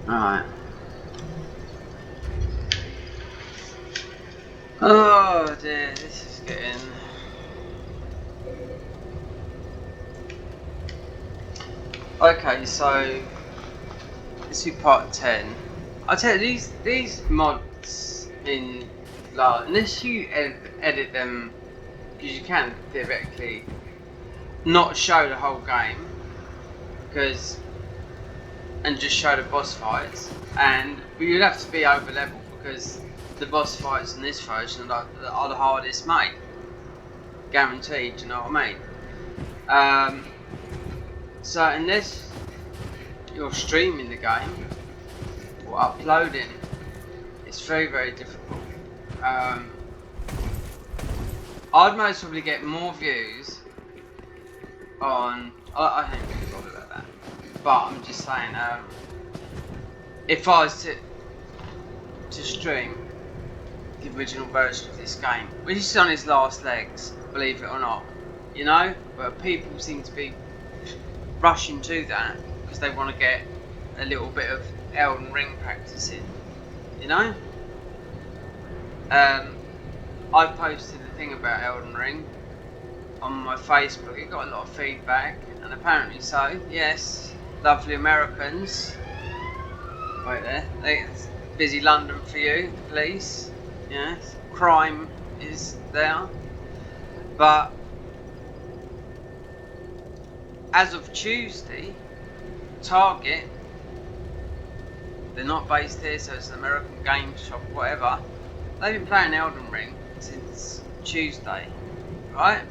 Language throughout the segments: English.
Alright. Oh dear, this is getting... Okay, so this is part 10. I'll tell you, these mods in like, unless you edit them, because you can theoretically not show the whole game, because and just show the boss fights, but you'd have to be over level because the boss fights in this version are the hardest made, guaranteed. You know what I mean? So unless you're streaming the game or uploading, it's very, very difficult. I'd most probably get more views on. I don't think I'm bothered about that, but I'm just saying, if I was to stream the original version of this game, which is on its last legs, believe it or not, you know, but people seem to be rushing to that because they want to get a little bit of Elden Ring practice in, you know. I posted a thing about Elden Ring on my Facebook. It got a lot of feedback, and apparently so. Yes, lovely Americans. Right there, it's busy London for you, police. Yes, crime is there, but as of Tuesday, Target, they're not based here, so it's an American game shop, whatever. They've been playing Elden Ring since Tuesday, right?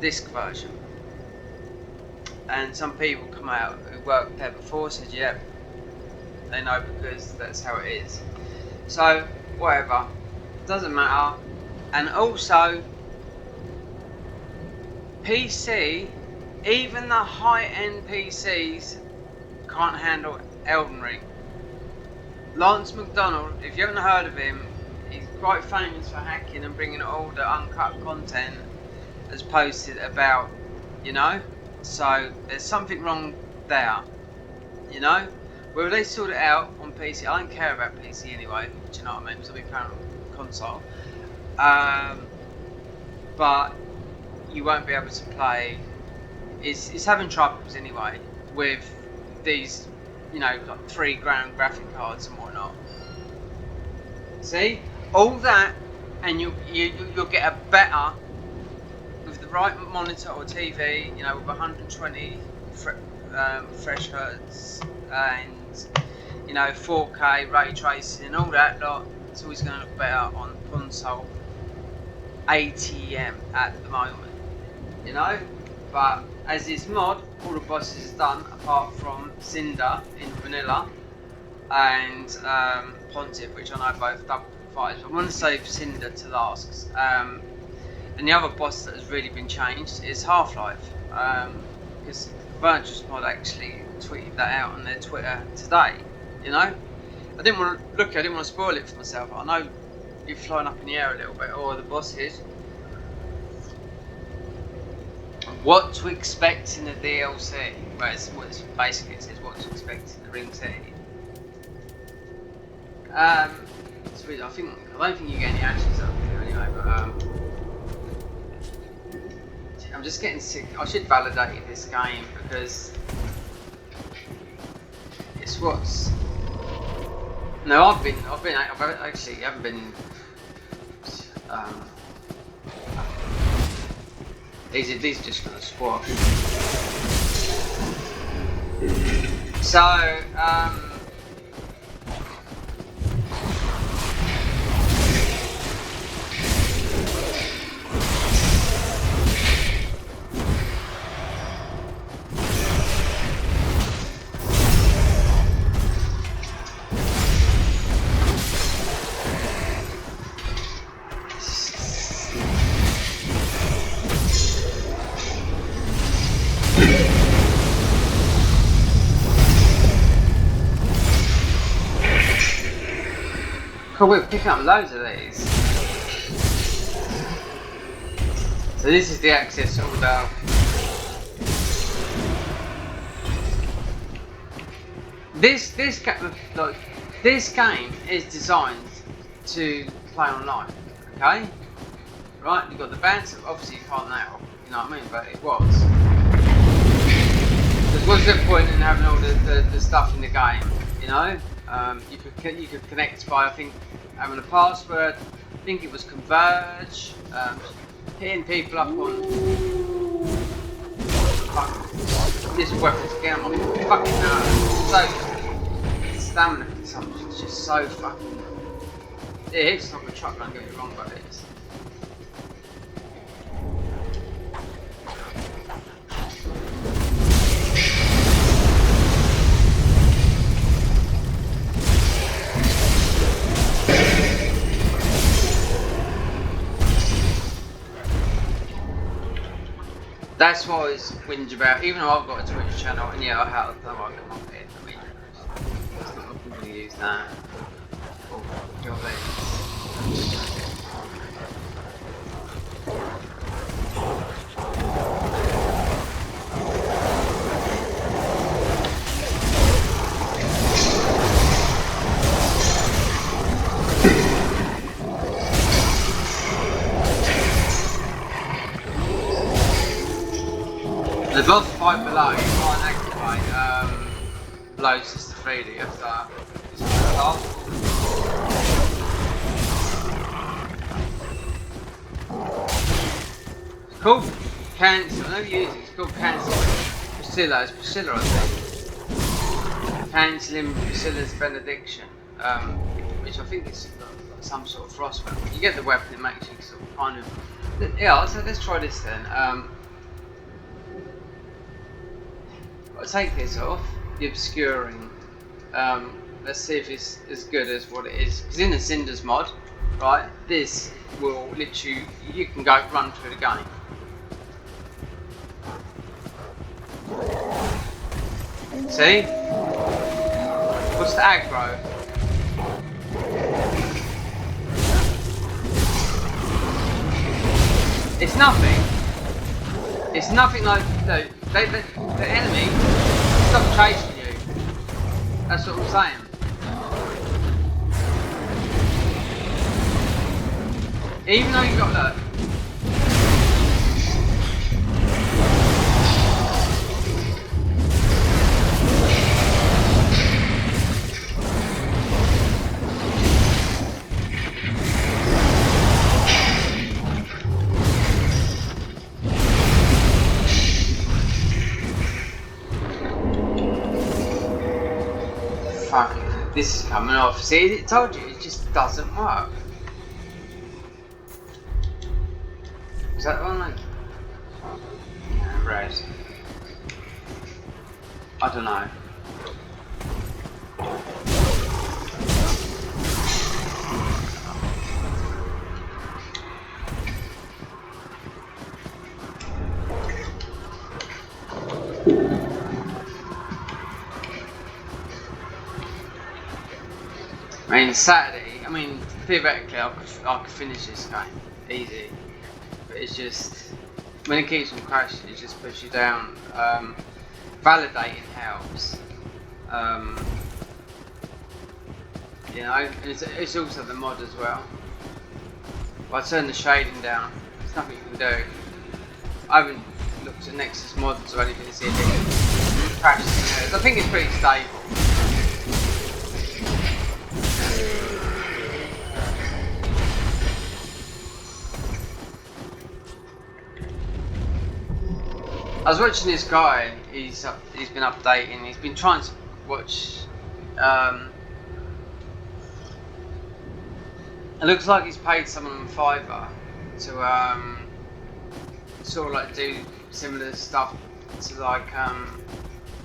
Disc version. And some people come out who worked there before said, yep, they know because that's how it is. So, whatever, doesn't matter. And also, PC, even the high-end PCs can't handle Elden Ring. Lance McDonald, if you haven't heard of him, he's quite famous for hacking and bringing all the uncut content as posted about, you know. So there's something wrong there, you know. Whether they sort it out on PC, I don't care about PC anyway. Do you know what I mean? Because I'll be playing on console. But you won't be able to play. It's having troubles anyway with these, you know, like $3,000 graphic cards and whatnot. See, all that, and you'll get a better with the right monitor or TV, you know, with 120 fresh hertz and, you know, 4K ray tracing and all that lot. It's always going to look better on console ATM at the moment, you know. But as this mod, all the bosses are done apart from Cinder in vanilla and Pontiff, which I know both double fights. I want to save Cinder to last. And the other boss that has really been changed is Half-Life, because Convergence mod actually tweeted that out on their Twitter today. You know, I didn't want to spoil it for myself. I know you're flying up in the air a little bit, or the boss is. What to expect in the DLC? Well, it's basically it says what to expect in the Ring City. It's weird. I don't think you get any actions up here anyway, but I'm just getting sick. I should validate this game because it's what's. No, I've actually haven't been. These are just gonna squash. So, cool, we're picking up loads of these. So this is the access all the. This game is designed to play online, okay? Right, you've got the bounce, obviously you can't now, you know what I mean, but it was. Because what's the point in having all the stuff in the game, you know? You could connect by, I think, having a password, I think it was Converge, hitting people up on this weapons again, I'm like, fucking no. So, stamina consumption is just so fucking... It hits like a truck, don't get me wrong, but it is. That's what I was whinge about, even though I've got a Twitch channel, and yeah, I have, I might come up here, I mean, it's not looking to use that. Oh, your legs. The boss fight below, you can't activate below Sister Frida, you have to just turn it off. It's called Cancel, I never use it, it's called Cancel. Priscilla, it's Priscilla I think. Cancelling Priscilla's benediction, which I think is some sort of frost weapon. You get the weapon, it makes you sort of kind of... Yeah, so let's try this then. I'll take this off, the obscuring. Let's see if it's as good as what it is. Because in the Cinders mod, right, this will literally, you can go run through the game. See? What's the aggro? It's nothing. It's nothing like, no, the enemy stop chasing you. That's what I'm saying. Even though you've got that. This is coming off. See, it told you, it just doesn't work. Is that one like... Yeah, red. I don't know. I mean, Saturday, I mean, theoretically I could finish this game, easy, but it's just, when it keeps on crashing, it just puts you down. Validating helps, you know, and it's also the mod as well. If I turn the shading down, there's nothing you can do. I haven't looked at Nexus mods or anything to see if it crashes. I think it's pretty stable. I was watching this guy, he's been updating, he's been trying to watch, it looks like he's paid someone on Fiverr to sort of like do similar stuff to like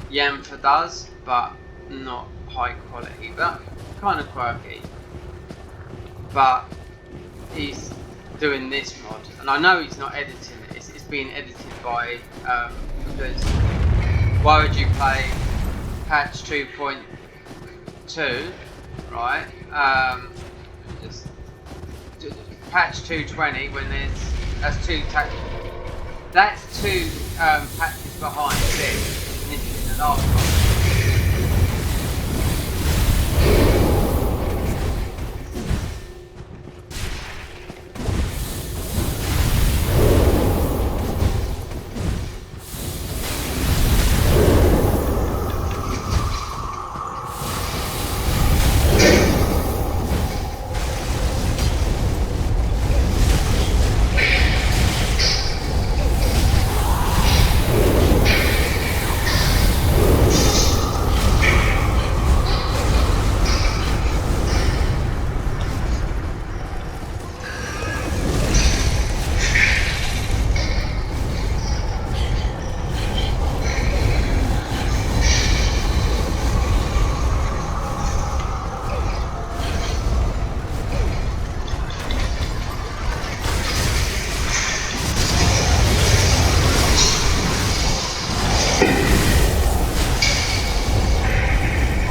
Yamfa does, but not high quality, but kind of quirky. But he's doing this mod, and I know he's not editing it, it's being edited by, because why would you play patch 2.2, right, just patch 220 when that's two patches behind this in the last one.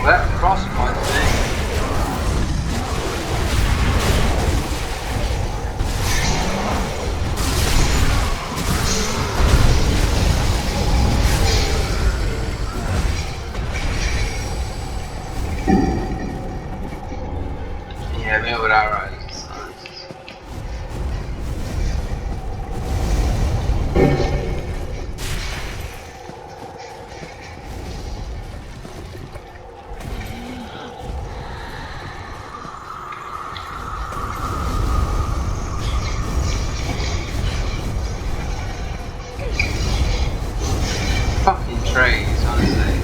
That frostbite thing. Yeah, me with arrows. Fucking trees, honestly.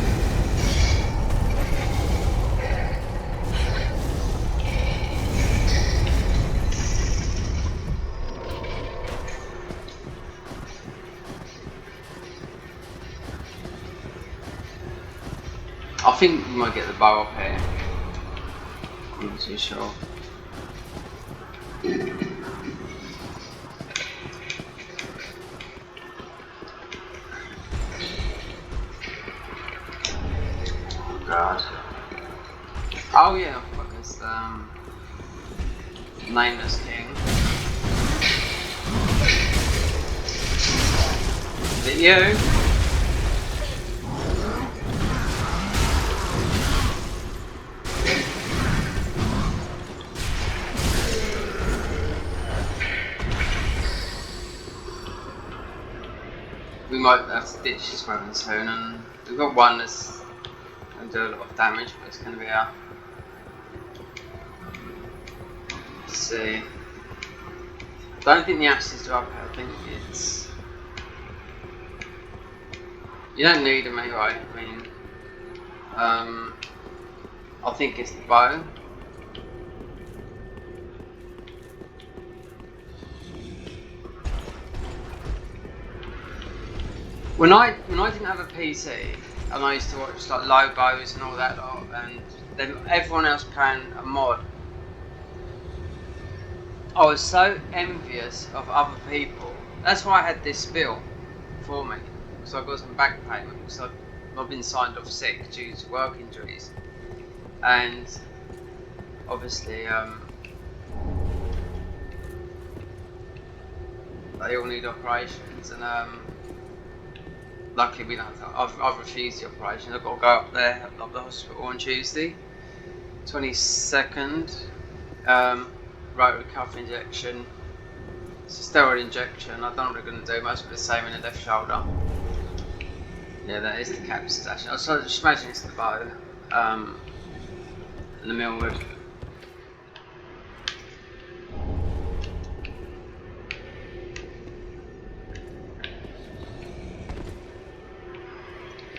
I think we might get the bow up here. I'm not too sure. God. Oh yeah, fuck it's Nameless King. Is it you? We might have to ditch this weapon soon, and we've got one that's going to do a lot of damage, but it's going to be a... Let's see. I don't think the axes are up here, I think it's... You don't need them anyway, I mean... I think it's the bow. When I didn't have a PC, and I used to watch like Lobos and all that lot, and then everyone else playing a mod, I was so envious of other people. That's why I had this bill for me, because I got some back payment, because I've been signed off sick due to work injuries, and obviously they all need operations, and luckily we don't. I've refused the operation. I've got to go up there, up the hospital on Tuesday, 22nd. Rotary cuff injection. It's a steroid injection. I don't know what they're going to do. Most of the same in the left shoulder. Yeah, that is the cap stash. So just imagine it's the bow. And the millwood.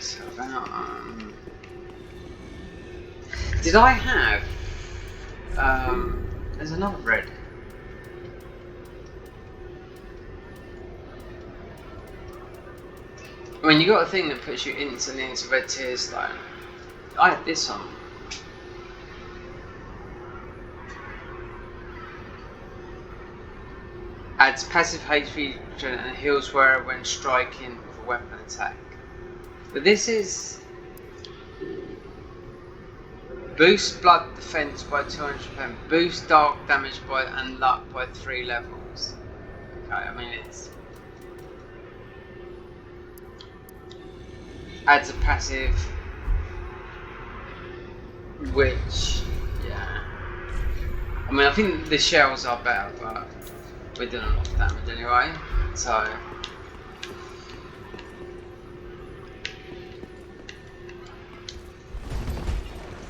So about did I have there's another red. I mean, you got a thing that puts you instantly into red tier stone. I had this on. Adds passive HP and heals wearer when striking with a weapon attack. But this is boost blood defense by 200%, boost dark damage by and luck by 3 levels. Okay, I mean it's adds a passive, which yeah. I mean I think the shells are better, but we're doing a lot of damage anyway. So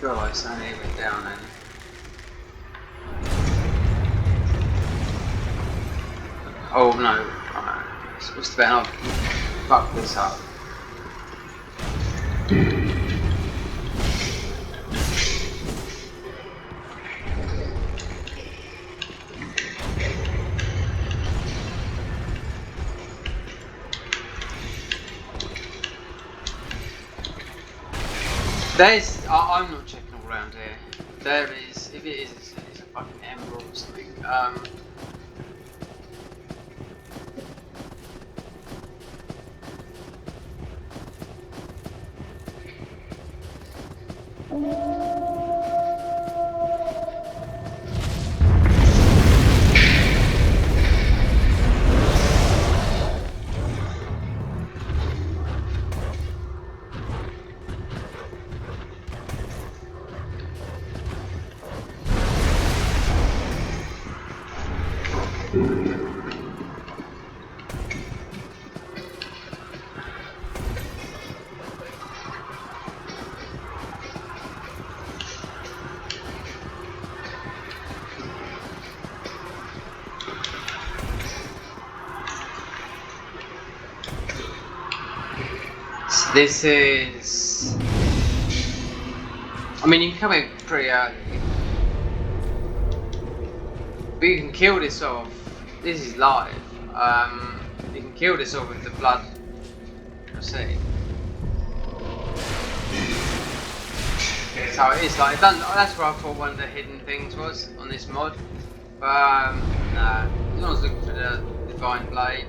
God, it's only even down then. Oh no, what's the better? I'll fuck this up. There's, I'm not checking all around here. There is, if it is, it's a fucking emerald or something. This is... I mean, you can come in pretty early. But you can kill this off. This is live. You can kill this off with the blood. You'll see. So it is like, that's what I thought one of the hidden things was on this mod. But nah, as long as looking for the Divine Blade,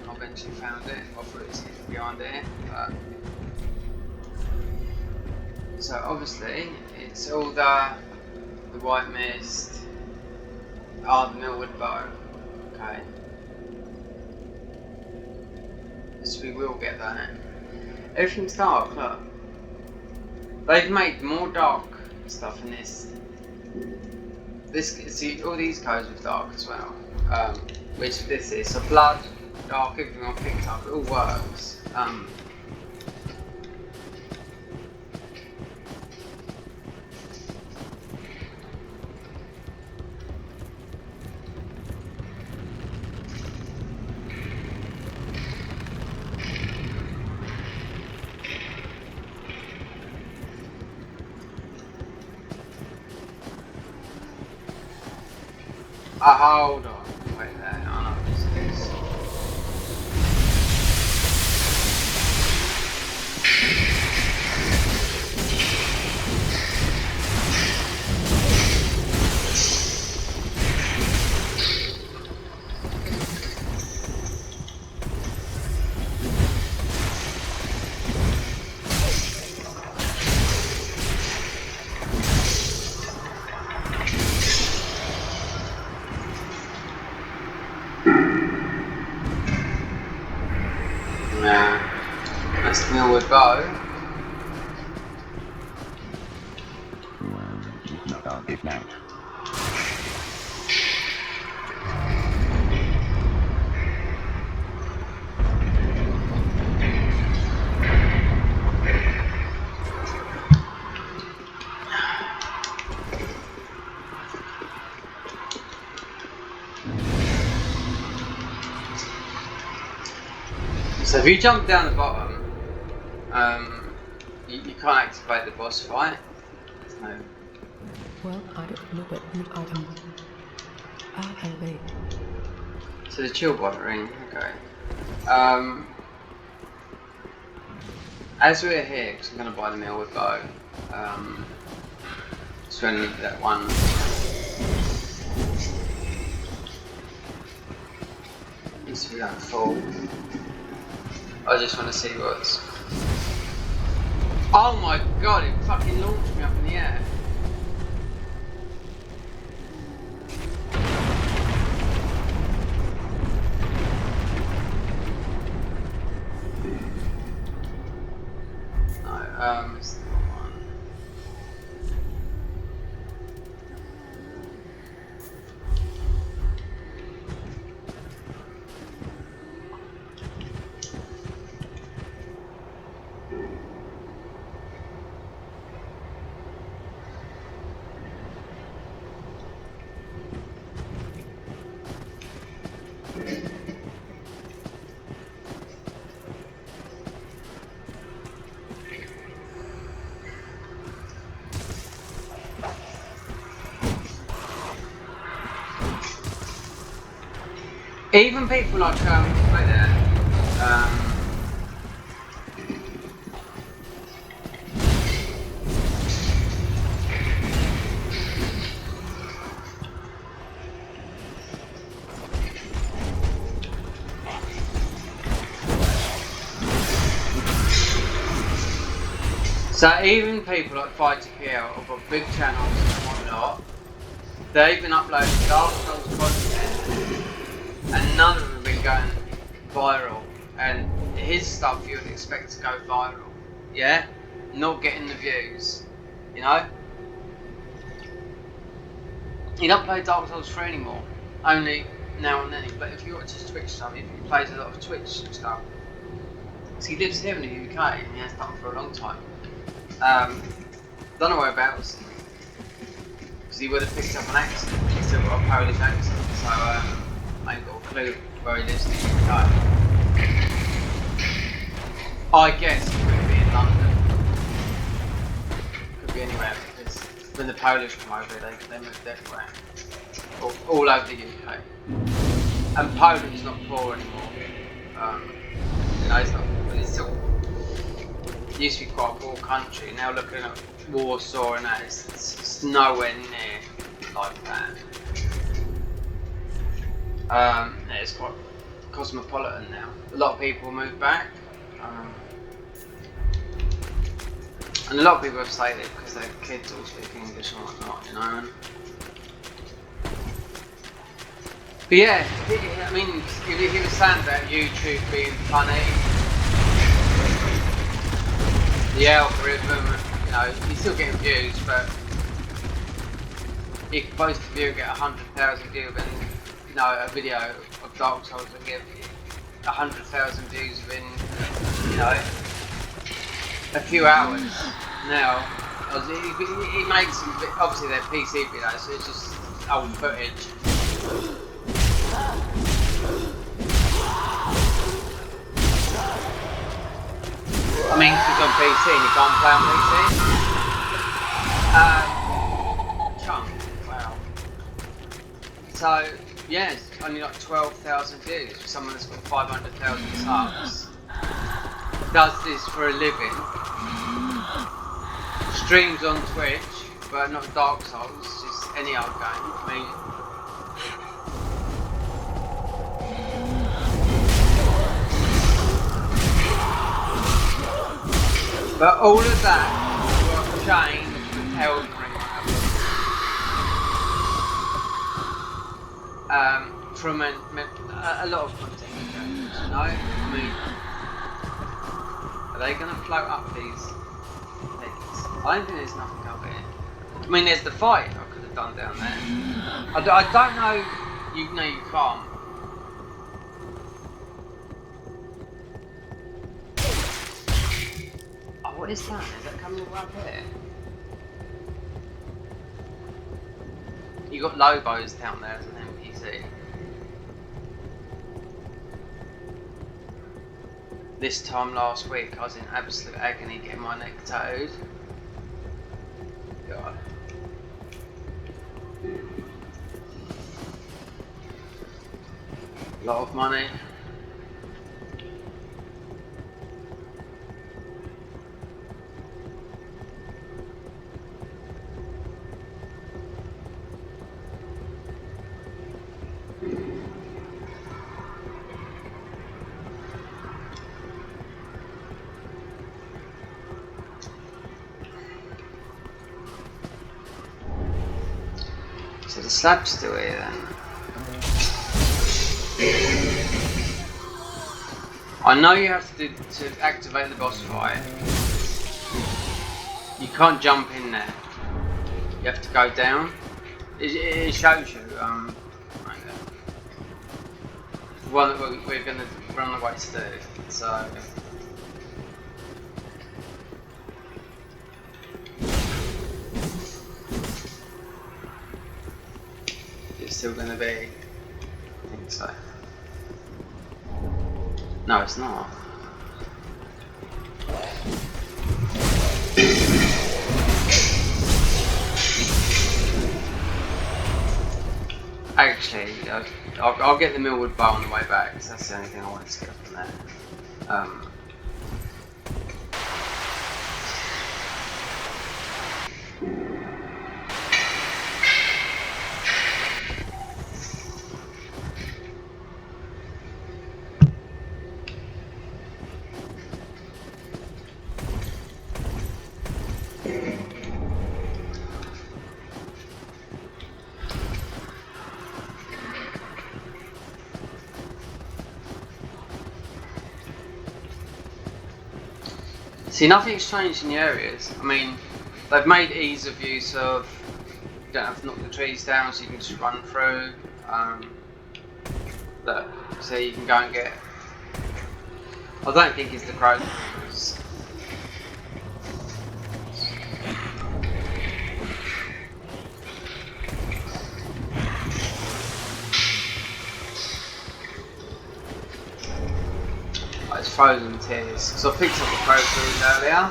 I eventually found it. I thought it was hidden behind it. But... so obviously, it's all the White Mist, the Millwood Bow. Okay. So we will get that. Everything's dark, look. They've made more dark stuff in this. See, all these codes with dark as well. Which this is. So blood, dark, everything I picked up, it all works. Hold on. Wait there. I know what this is. That's the Millwood Bow. So if you jump down the bottom, you can't activate the boss fight. No. Well, I don't know what good item. I'll wait. So the chill bot ring, okay. As we're here, because I'm going to buy the Millwood Bow, so I need that one. Needs to be going full. I just want to see what's... oh my god, it fucking launched me up in the air. No, it's the wrong one. Even people like right there, So even people like FightPL have got big channels and whatnot, they've been uploading Dark Souls content and none of them have been going viral. And his stuff you would expect to go viral, yeah? Not getting the views, you know? He don't play Dark Souls 3 anymore, only now and then. But if you watch his Twitch stuff, he plays a lot of Twitch stuff. So he lives here in the UK and he has done for a long time. Don't know whereabouts, because he would have picked up an accent. He's still got a Polish accent, so I ain't got a clue where he lives in the UK. I guess it could be in London. Could be anywhere, because when the Polish come over, they moved everywhere. All over the UK. And Poland's not poor anymore. You know, it's still, it used to be quite a poor country. Now looking at Warsaw and that, it's nowhere near like that. Yeah, it's quite cosmopolitan now. A lot of people move back. And a lot of people have stayed there because their kids all speak English and whatnot, you know. But yeah, I mean, he was saying about YouTube being funny, the algorithm, you know, he's still getting views, but he could post a video and get 100,000 views, and you know, a video of Dark Souls and get 100,000 views within, you know, a few hours. Now, he makes some, obviously they're PC videos, so it's just old footage. I mean, he's on PC and he can't play on PC. Chunk, wow. So, yeah, it's only like 12,000 views for someone that's got 500,000 subs. Does this for a living. Streams on Twitch, but not Dark Souls, just any old game. I mean, but all of that got changed with Elden Ring. From a lot of content changes, you know? I mean, are they going to float up these things? I don't think there's nothing up here. I mean, there's the fight I could have done down there. I don't know. You know, you can't. What is that? Is that coming all up here? You got Lobos down there as an NPC. This time last week I was in absolute agony getting my neck tattooed. God. A lot of money. So the slab's still here then. I know you have to activate the boss fight. You can't jump in there. You have to go down. It shows you. One that we're going to run away to do. So. Still gonna be? I think so. No, it's not. Actually, I'll get the Millwood bow on the way back, because that's the only thing I wanted to get from there. See, nothing's changed in the areas. I mean, they've made ease of use of, you don't have to knock the trees down, so you can just run through. Look, so you can go and get, I don't think it's the crows. It's frozen tears, because I picked up the crow food earlier.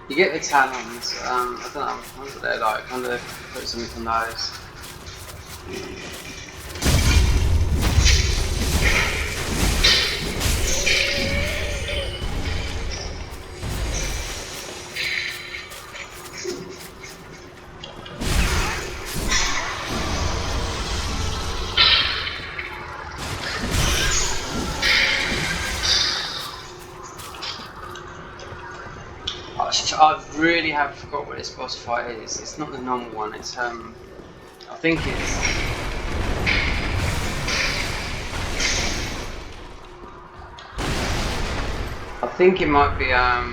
You get the talons, I don't know what they're like, I'm going to put something on those. I really have forgot what this boss fight is. It's not the normal one. It's I think it's. I think it might be I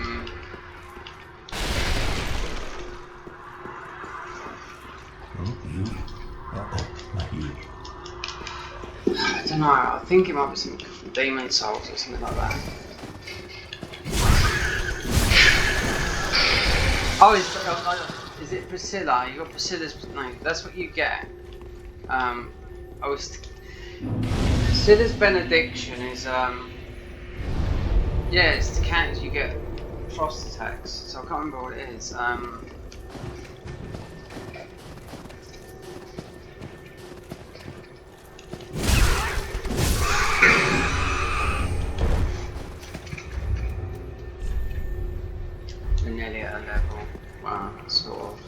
don't know. I think it might be something from Demon Souls or something like that. Oh, is it Priscilla? You got Priscilla's name. That's what you get. Priscilla's benediction is yeah, it's the cans you get frost attacks. So I can't remember what it is. We're nearly at a level. Wow, sort of.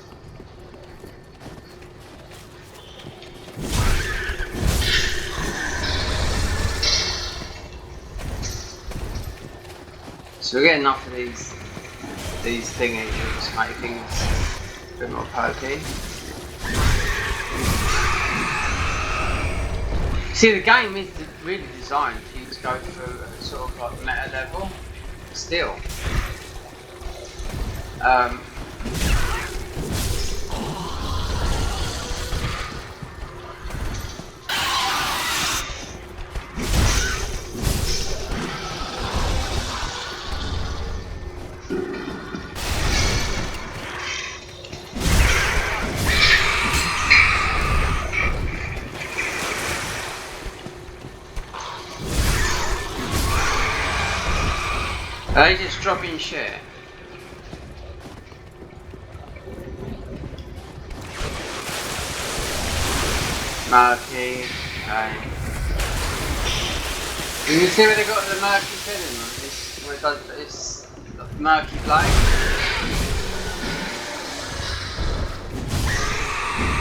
So we get enough of these thingies to make things a bit more pokey. See, the game is really designed for you to go through a sort of like meta level. Still. Are they just dropping shit? Murky, okay. You can see where they got the murky filling on this, where it does this murky blade.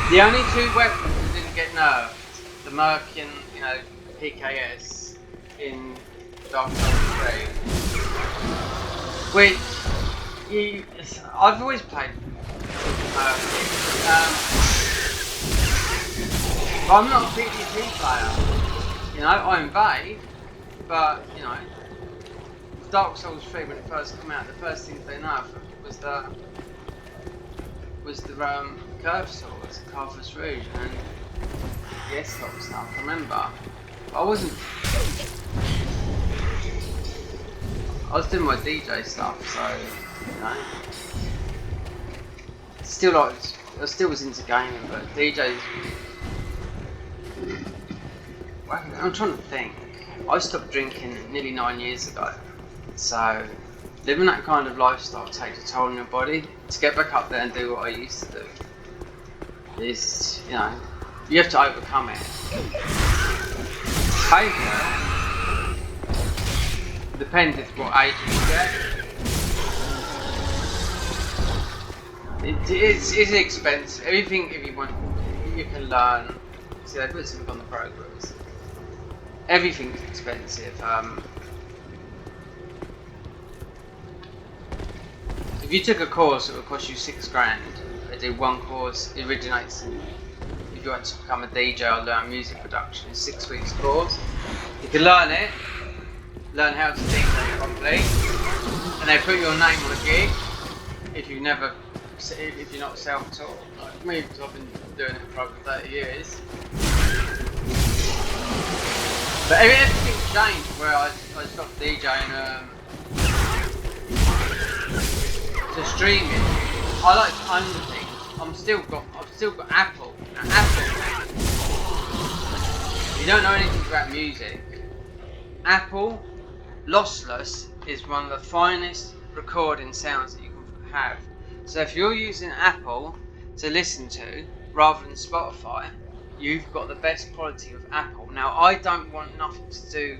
The only two weapons that didn't get nerfed, the murky and, you know, PKS in Dark Souls 3. Which, I've always played I'm not a PvP player, you know, I invade, but, you know, Dark Souls 3 when it first came out, the first thing they nerfed was the curved swords, Carthus Rouge, and the S-Stop stuff, I remember. But I was doing my DJ stuff, so, you know, still like, I still was into gaming, but DJs, I'm trying to think. I stopped drinking nearly 9 years ago, so living that kind of lifestyle takes a toll on your body. To get back up there and do what I used to do is, you know, you have to overcome it. Behaviour depends if what age you get. It's expensive. Everything, if you want, you can learn. See, they put something on the programs. Everything's expensive. If you took a course, it would cost you £6 grand. They do one course, it originates in, if you want to become a DJ or learn music production, it's 6 weeks course. You can learn it, learn how to DJ properly, and they put your name on a gig if you're not self-taught like me, because I've been doing it for over 30 years. But everything's changed where I stopped DJing to streaming. I like to own things. I've still got Apple. Now, Apple, if you don't know anything about music, Apple lossless is one of the finest recording sounds that you can have. So if you're using Apple to listen to rather than Spotify, you've got the best quality of Apple. Now I don't want nothing to do.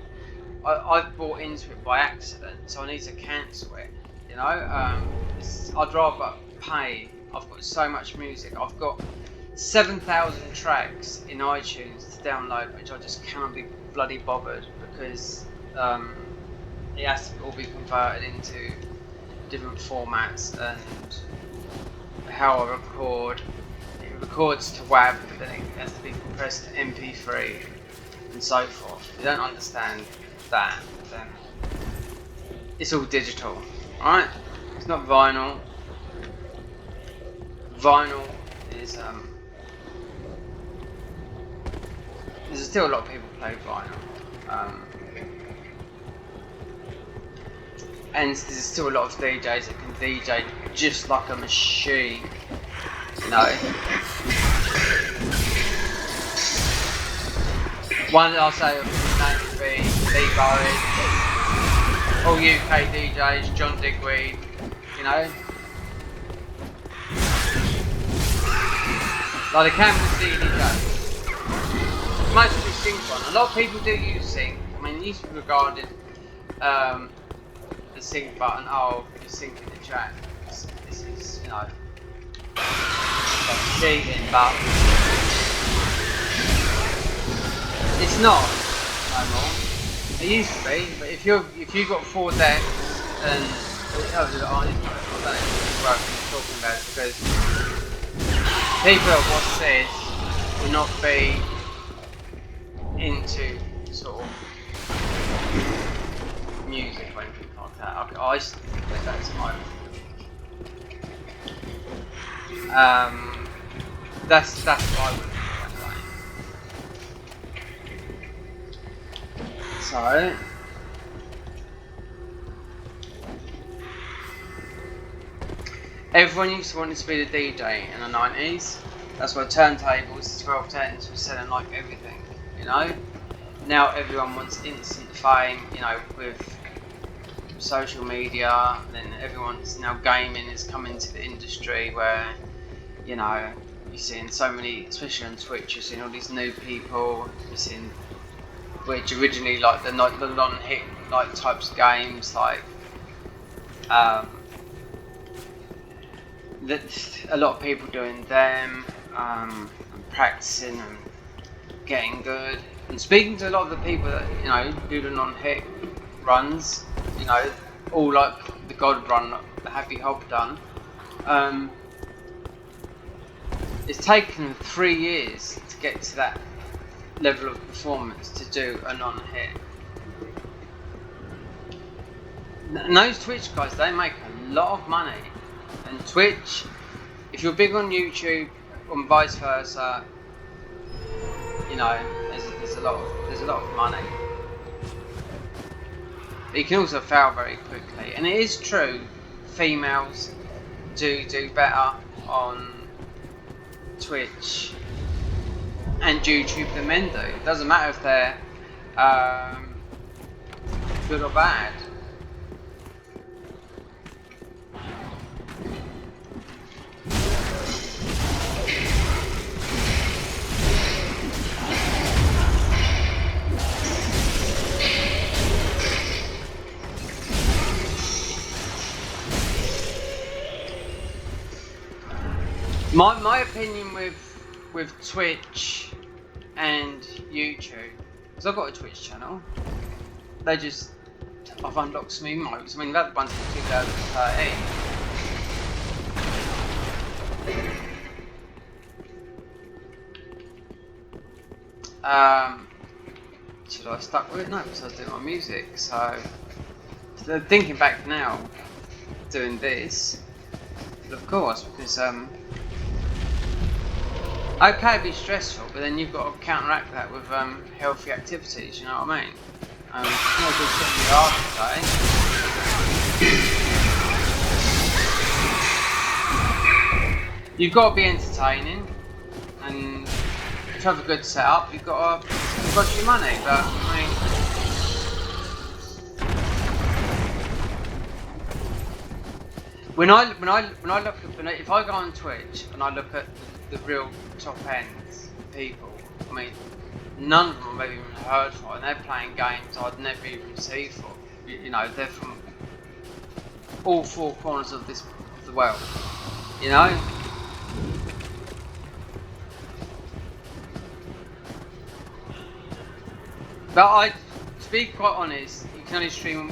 I've bought into it by accident, so I need to cancel it. You know, I'd rather pay. I've got so much music. I've got 7,000 tracks in iTunes to download, which I just cannot be bloody bothered because it has to all be converted into different formats, and how I record, it records to WAV, but then it has to be compressed to MP3 and so forth. If you don't understand that, then it's all digital, alright? It's not vinyl. Vinyl is there's still a lot of people play vinyl, and there's still a lot of DJs that can DJ just like a machine, you know. One that I'll say name would be Lee Bowen, all UK DJs, John Digweed, you know. Like the Canvas DDJ. Mostly sync one. A lot of people do use sync. I mean, it used to be regarded the sync button, oh, you're syncing the track. This is, you know, like cheating, but it's not no more. It used to be, but if you've got 4 decks and I don't know if it's talking about it, because people that watch this will not be into sort of music or anything like that. I used to think that that's my that's what I would do anyway. So everyone used to want to be the DJ in the 90s. That's why turntables, 1210s were selling like everything, you know. Now everyone wants instant fame, you know, with social media. And then everyone's now gaming has come into the industry where, you know, you're seeing so many, especially on Twitch, you're seeing all these new people. You're seeing, which originally like the non-hit like types of games like that a lot of people doing them, and practicing and getting good. And speaking to a lot of the people that, you know, do the non-hit runs, you know, all like the God run, the Happy Hob done. It's taken 3 years to get to that level of performance to do a non-hit. And those Twitch guys, they make a lot of money. And Twitch, if you're big on YouTube and vice versa, you know, there's a lot of money. But you can also fail very quickly. And it is true, females do better on Twitch and YouTube than men do. It doesn't matter if they're good or bad. My opinion with Twitch and YouTube, because I've got a Twitch channel, I've unlocked some emotes. I mean, that one's from 2013. Should I have stuck with it? No, because I was doing my music. So thinking back now, doing this, but of course, because okay, it'd be stressful, but then you've got to counteract that with healthy activities. You know what I mean? It's not good sitting in the yard today. You've got to be entertaining, and to have a good setup, you've got to your money. But I mean, when I look at, if I go on Twitch and I look at the real top end people, I mean, none of them I've even heard of, and they're playing games I'd never even see for. You know, they're from all four corners of the world. You know. But to be quite honest, you can only stream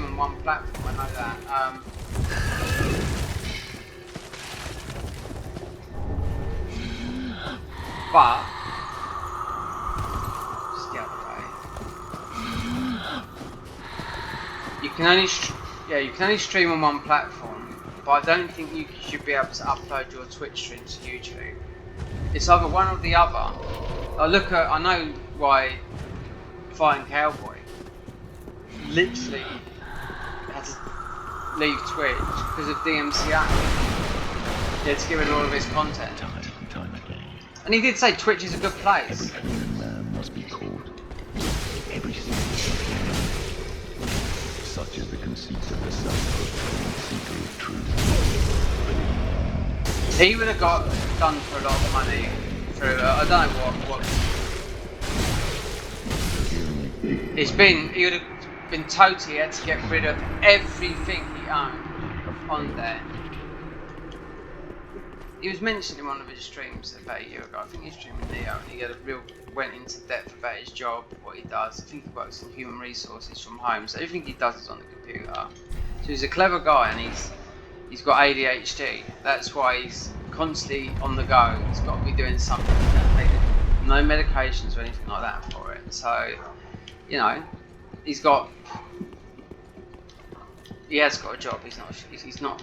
on one platform. I know that. But just get out of the way. You can only stream on one platform. But I don't think you should be able to upload your Twitch stream to YouTube. It's either one or the other. I know why Fighting Cowboy literally had to leave Twitch because of DMCA. He had to get rid of all of his content. Time again. And he did say Twitch is a good place. Every human man must be caught. Every single man. Such is the conceit of the self-proclaimed seeker of truth. He would have got done for a lot of money through I don't know what. He would have been totally had to get rid of everything he owned on there. He was mentioned in one of his streams about a year ago. I think he streamed Neo, and he went into depth about his job, what he does. I think he works in human resources from home, so everything he does is on the computer. So he's a clever guy, and he's got ADHD. That's why he's constantly on the go. He's got to be doing something. No medications or anything like that for it. So, you know, he has got a job. He's not.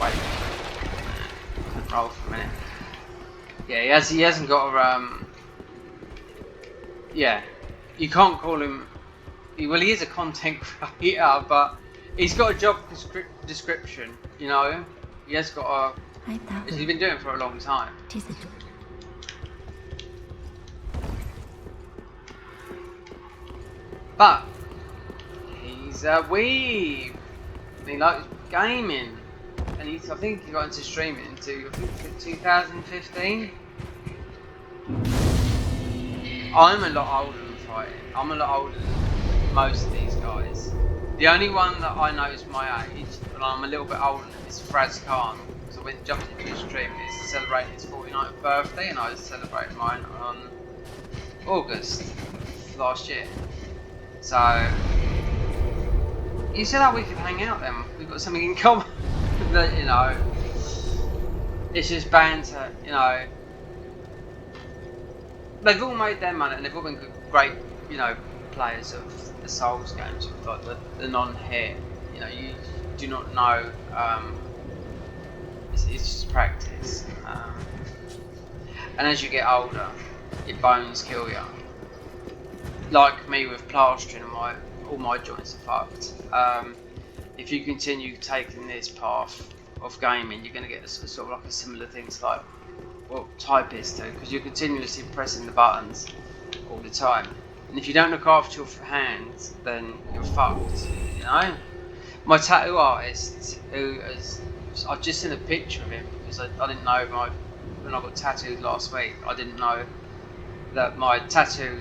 Wait. Roll for a minute. Yeah, he hasn't got a yeah, you can't call him. Well, he is a content creator, but he's got a job description. You know, he has got a. He's been doing it for a long time. But he's a weeb. He likes gaming. And I think he got into streaming in 2015. I'm a lot older than fighting. I'm a lot older than most of these guys. The only one that I know is my age, and I'm a little bit older than is Fraz Khan. So I jumped into his stream. He's celebrating his 49th birthday, and I was celebrating mine on August last year. So you said, "Oh, we could hang out then. We've got something in common." That, you know, it's just banter. You know, they've all made their money, and they've all been great, you know, players of the Souls games, like the non-hit. You know, you do not know. It's just practice. And as you get older, your bones kill you. Like me with plastering, all my joints are fucked. If you continue taking this path of gaming, you're going to get sort of like a similar thing to like what typists do, because you're continuously pressing the buttons all the time. And if you don't look after your hands, then you're fucked. You know, my tattoo artist, I've just seen a picture of him because I didn't know when I got tattooed last week. I didn't know that my tattoo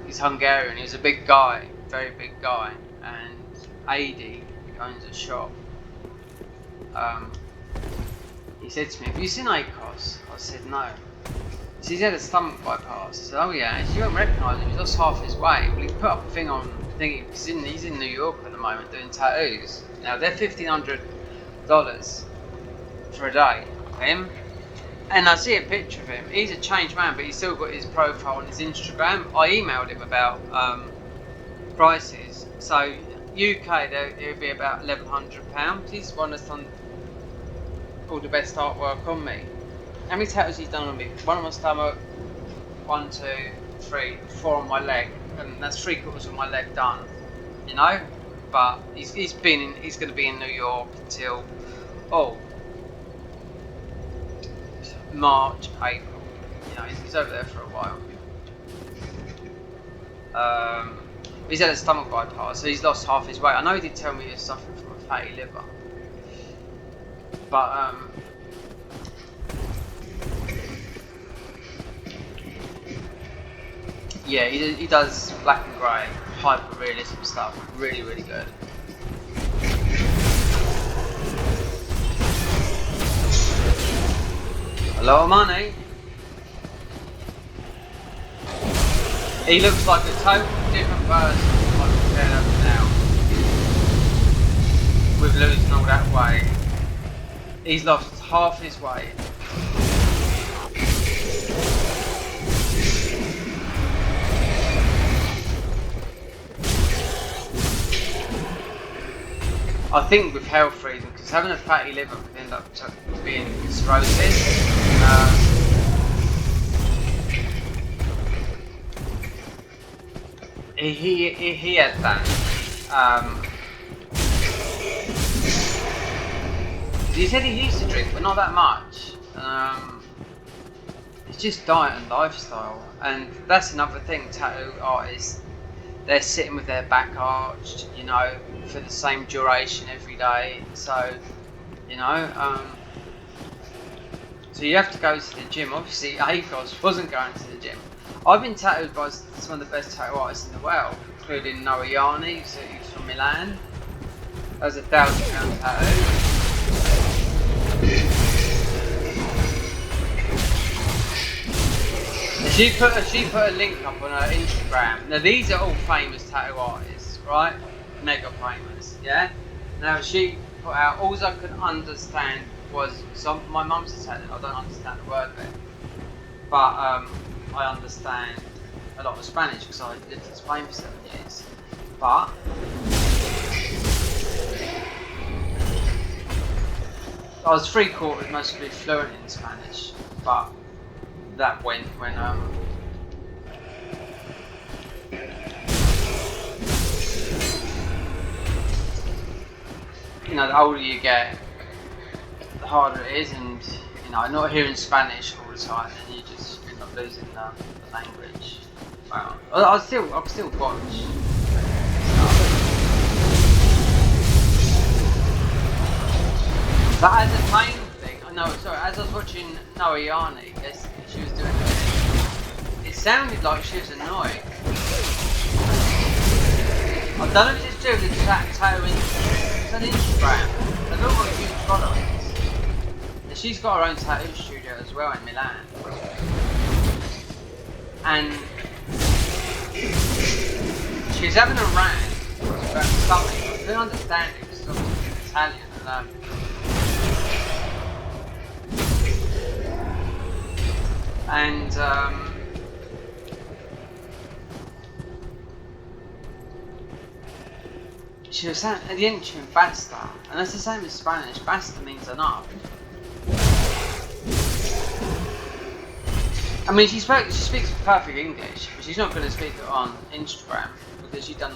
is Hungarian. He's a big guy, very big guy, and AD owns a shop. He said to me, "Have you seen Akos?" I said, "No." He said, "He had a stomach bypass." I said, "Oh yeah." He said, "You won't recognise him, he's lost half his weight." Well, he put up a thing on thingy, because he's in New York at the moment doing tattoos. Now they're $1,500 for a day for him. And I see a picture of him. He's a changed man, but he's still got his profile on his Instagram. I emailed him about prices. So UK, it would be about £1,100. He's one that's done all the best artwork on me. How many tattoos he's done on me? One on my stomach, 1, 2, 3, 4 on my leg, and that's 3/4 of my leg done. You know, but he's going to be in New York until March, April. You know, he's over there for a while. He's had a stomach bypass, so he's lost half his weight. I know he did tell me he was suffering from a fatty liver, but yeah, he does black and grey, hyper realism stuff. Really, really good. A lot of money. He looks like a total different person from what I'm compared up now. With losing all that weight. He's lost half his weight. I think with health reasons, because having a fatty liver could end up being cirrhosis. He had that. He said he used to drink, but not that much. It's just diet and lifestyle, and that's another thing. Tattoo artists, they're sitting with their back arched, you know, for the same duration every day. So, you know, so you have to go to the gym. Obviously, Akos wasn't going to the gym. I've been tattooed by some of the best tattoo artists in the world, including Noah Yarni, who's from Milan. That was a £1,000 tattoo. She put a link up on her Instagram. Now these are all famous tattoo artists, right? Mega famous, yeah? Now she put out, all I could understand was, my mum's a tattoo, I don't understand the word of it. But I understand a lot of Spanish because I lived in Spain for 7 years. But I was 3/4 mostly fluent in Spanish, but that went when you know, the older you get, the harder it is, and you know, not hearing Spanish all the time, then you just end up losing the language. Well, I'll still watch. But as a main thing, as I was watching Noah Yarni, she was doing it sounded like she was annoyed. I don't know if it's to do with the tattoo industry. It's an Instagram. They've all got a huge followings. And she's got her own tattoo studio as well in Milan. And she's having a rant about something. I couldn't understand it because it's Italian. And she was saying at the end she went basta, and that's the same as Spanish. Basta means enough. I mean, she speaks perfect English, but she's not going to speak it on Instagram because she's done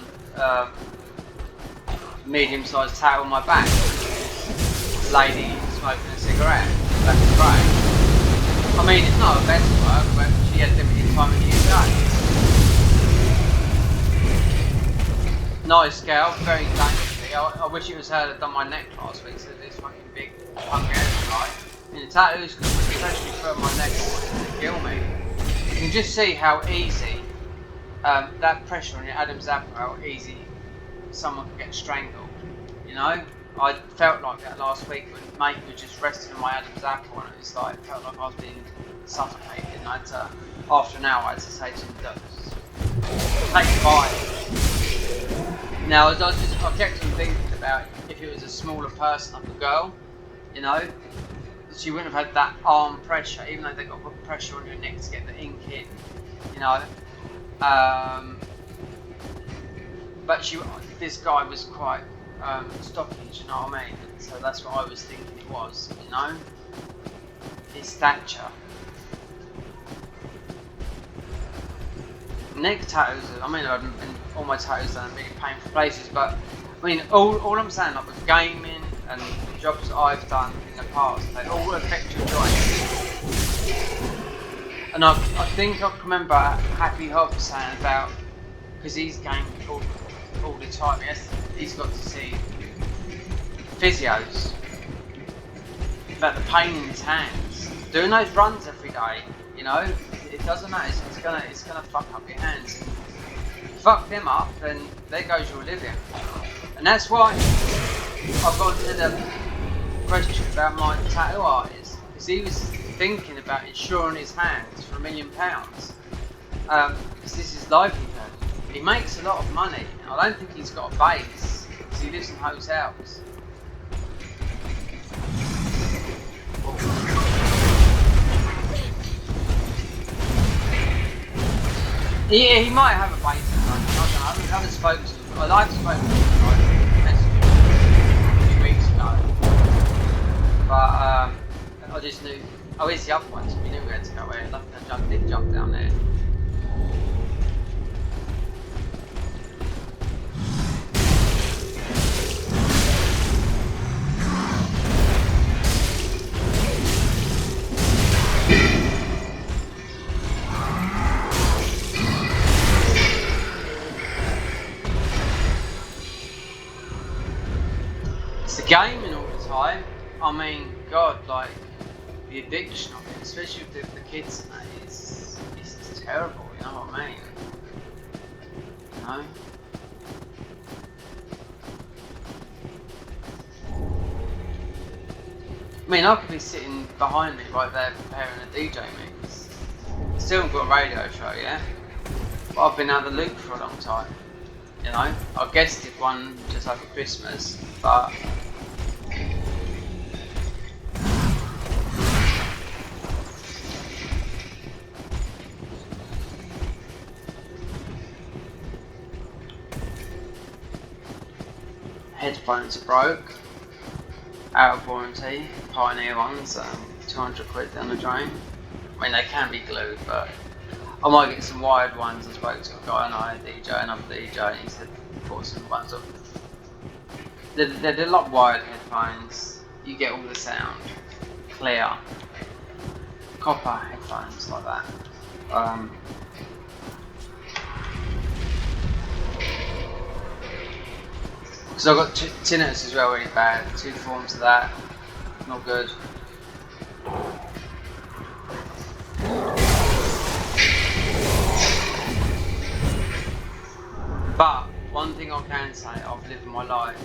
medium-sized tattoo on my back. Lady smoking a cigarette. That's great. I mean, it's not her best work, but she had limited time in the UK. Nice girl, very dainty. I wish it was her that done my neck last week, so this fucking big Hungarian guy. And the tattoos could especially throw my neck and kill me. You can just see how easy that pressure on your Adam's apple, how easy someone could get strangled. You know? I felt like that last week when Mate was just resting on my Adam's apple, and it was like, felt like I was being suffocated, and I had to, after an hour, I had to say to him, take 5. Now, I kept on thinking about if it was a smaller person, like a girl, you know, she wouldn't have had that arm pressure, even though they got put pressure on your neck to get the ink in, you know. But this guy was quite stocky, do you know what I mean? So that's what I was thinking it was, you know, his stature. Neck tattoos, I mean, all my tattoos are in really painful places, but I mean, all I'm saying, like with gaming and the jobs that I've done in the past, they all affect your joints. And I think I can remember Happy Hobbs saying about, because he's gamed all the time, he's got to see physios about the pain in his hands. Doing those runs every day, you know, it doesn't matter, it's gonna fuck up your hands. Fuck them up, then there goes your living. And that's why I've gone to the question about my tattoo artist, because he was thinking about insuring his hands for £1 million, because this is his livelihood. He makes a lot of money. I don't think he's got a base, because he lives in hotels. Yeah, he might have a base in London. I don't know. I haven't spoken to him. I've spoken to him a few weeks ago. But I just knew. Oh, here's the other one. So we knew we had to go there. I did jump down there. Gaming all the time, I mean, God, like, the addiction of it, especially with the kids and that, it's terrible, you know what I mean? You know? I mean, I could be sitting behind me right there preparing a DJ mix. Still haven't got a radio show, yeah? But I've been out of the loop for a long time, you know? I guessed it one just over Christmas, but headphones are broke, out of warranty, Pioneer ones, 200 quid down the drain. I mean, they can be glued, but I might get some wired ones. I spoke to a guy, and I DJ, another DJ, and he said bought some ones up. They're like wired headphones. You get all the sound, clear, copper headphones like that. Because I've got tinnitus as well, really bad. 2 forms of that, not good. But one thing I can say, I've lived my life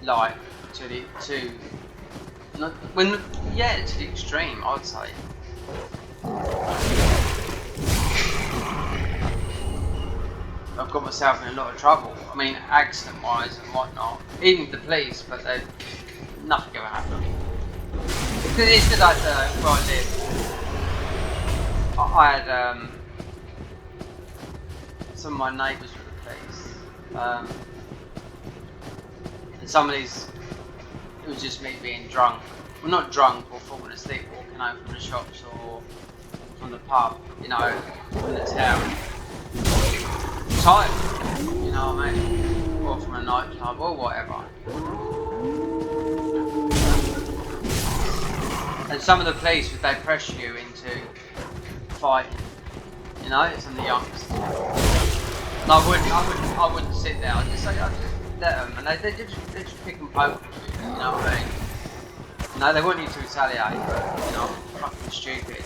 like to the extreme, I'd say. I've got myself in a lot of trouble. I mean, accident-wise and whatnot. Even the police, but nothing ever happened. It's just like where I live. I had some of my neighbours were the police, and some of these, it was just me being drunk. Well, not drunk or falling asleep, walking home from the shops or from the pub, you know, from the town. Tired, you know what I mean? Or from a nightclub or whatever. And some of the police, they pressure you into fighting, you know, some of the youngsters. And I wouldn't sit there. I'd just let them, and they just pick and poke at you, you know what I mean? No, they want you to retaliate, but, you know, fucking stupid.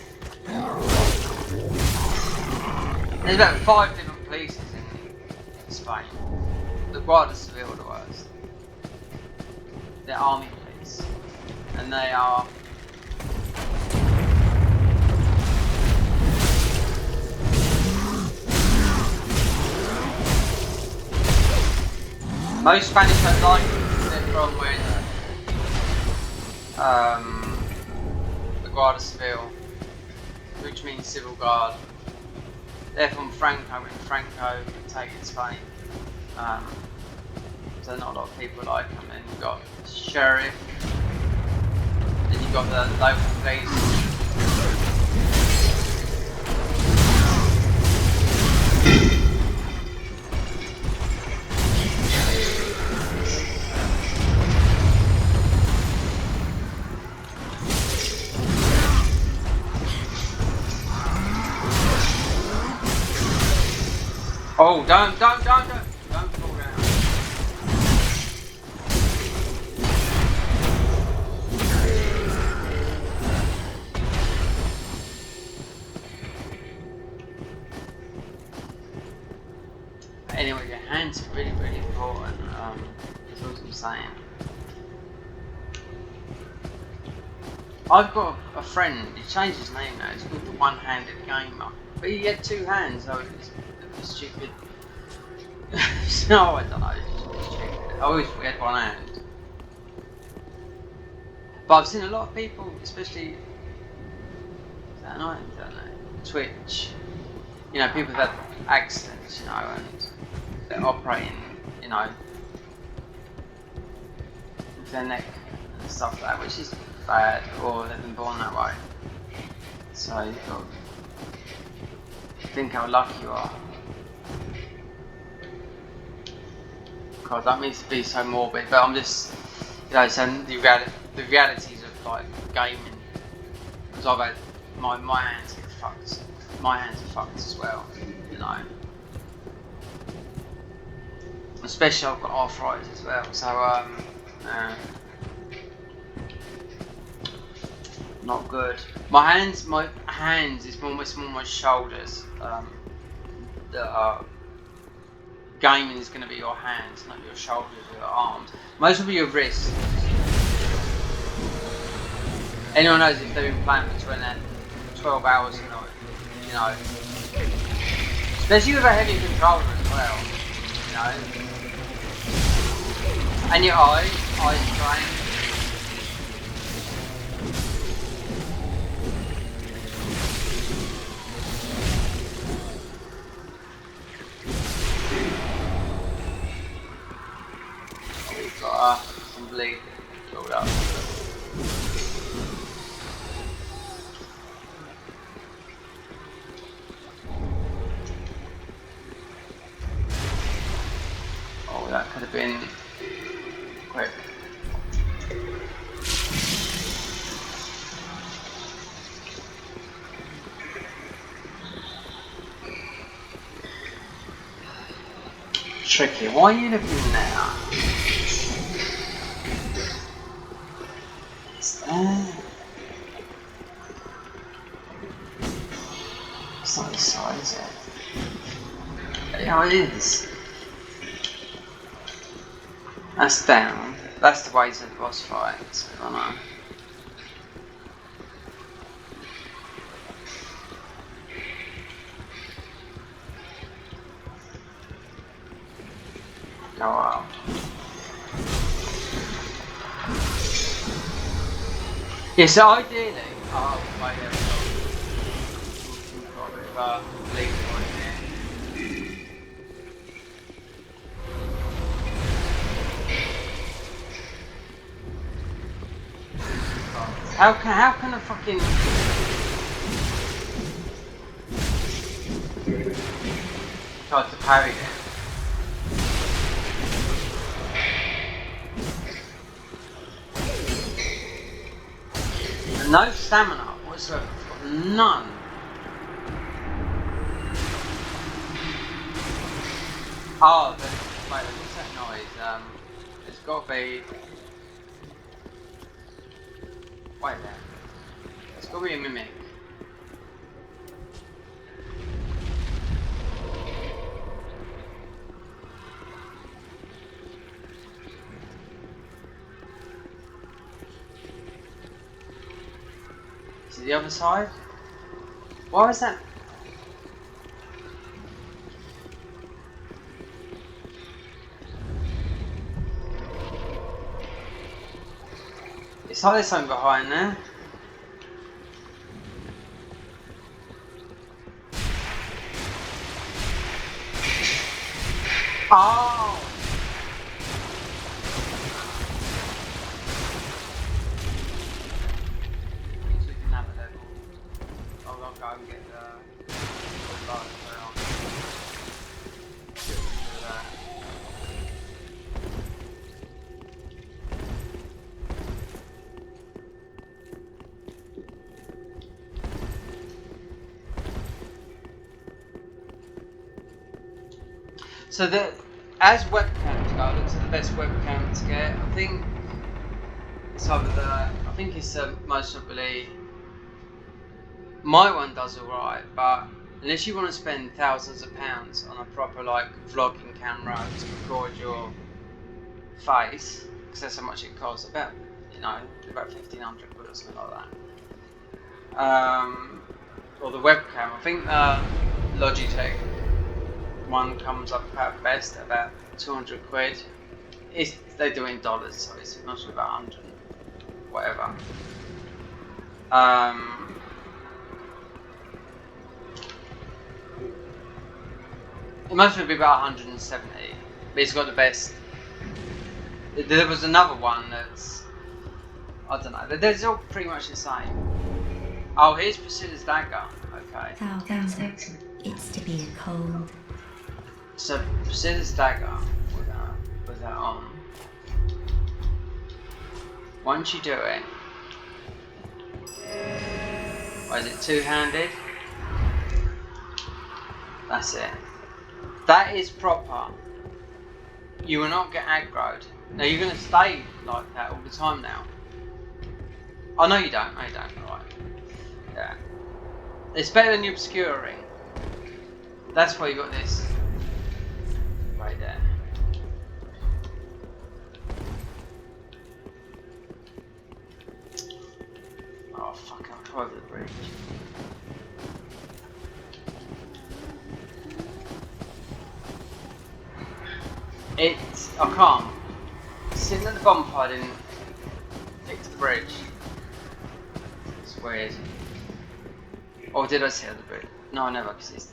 There's about 5 different polices in Spain. The Guardia Civil are the worst. They're army police, and they are most Spanish don't like it because they're from when the Guardia Civil, which means Civil Guard. They're from Franco, when Franco had taken Spain. So not a lot of people like them. Then you've got Sheriff, then you've got the local police. Oh, don't fall down. Anyway, your hands are really, really important. That's what I'm saying. I've got a friend, he changed his name now, he's called the One-Handed Gamer. But he had two hands, so it's stupid. No, I don't know, it's stupid. I always had one hand. But I've seen a lot of people, especially, is that annoying? I don't know, Twitch. You know, people that have accidents, you know, and they're operating, you know, with their neck and stuff like that, which is bad, or they've been born that way. So you've got to think how lucky you are. God, that means to be so morbid, but I'm just, you know, saying the realities of like gaming. Because I've had my hands get fucked. My hands are fucked as well, you know. Especially I've got arthritis as well, so not good. My hands is almost more my shoulders. That are gaming is going to be your hands, not your shoulders or your arms. Most will be your wrists. Anyone knows if they've been playing for 12 hours a night, you know. Especially with a heavy controller as well, you know. And your eyes strain. We've got some bleed build up. Oh, that could have been quick. Tricky. Why are you looking there? It's there. It's not this side, is it? Yeah, it is. That's down. That's the way to the boss fight. I don't know. Go out. Yeah, so ideally, oh, wait, there we go. Got a bit of bleed point there. How can a fucking try to parry it? No stamina whatsoever. None. Oh, wait, what's that noise? It's got to be. Wait there. It's got to be a mimic. Is it the other side? Why is that? It's like there's something behind there. Oh! Means we can have a level. I'll go and get the light put on. Do that. So as webcams go, look to the best webcam to get. I think it's either I think it's most probably my one does alright, but unless you want to spend thousands of pounds on a proper like vlogging camera to record your face, because that's how much it costs. About about 1,500 quid or something like that. Or the webcam. I think Logitech one comes up at best about 200 quid. They do in dollars, so it's mostly about 100 whatever. It must be about 170, but it's got the best. There was another one that's, I don't know, they're all pretty much the same. Oh, here's Priscilla's Dagger. Okay. It's to be a cold. So Priscilla's Dagger, with that on. Once you do it, or is it two-handed? That's it. That is proper. You will not get aggroed. Now you're going to stay like that all the time now. Oh no you don't, right. Yeah. It's better than the obscuring. That's why you got this. Right there. Oh fuck, I'm over the bridge. I can't. Sitting at the bonfire didn't fix the bridge. It's weird. Or did I sit at the bridge? No, I never, because it's...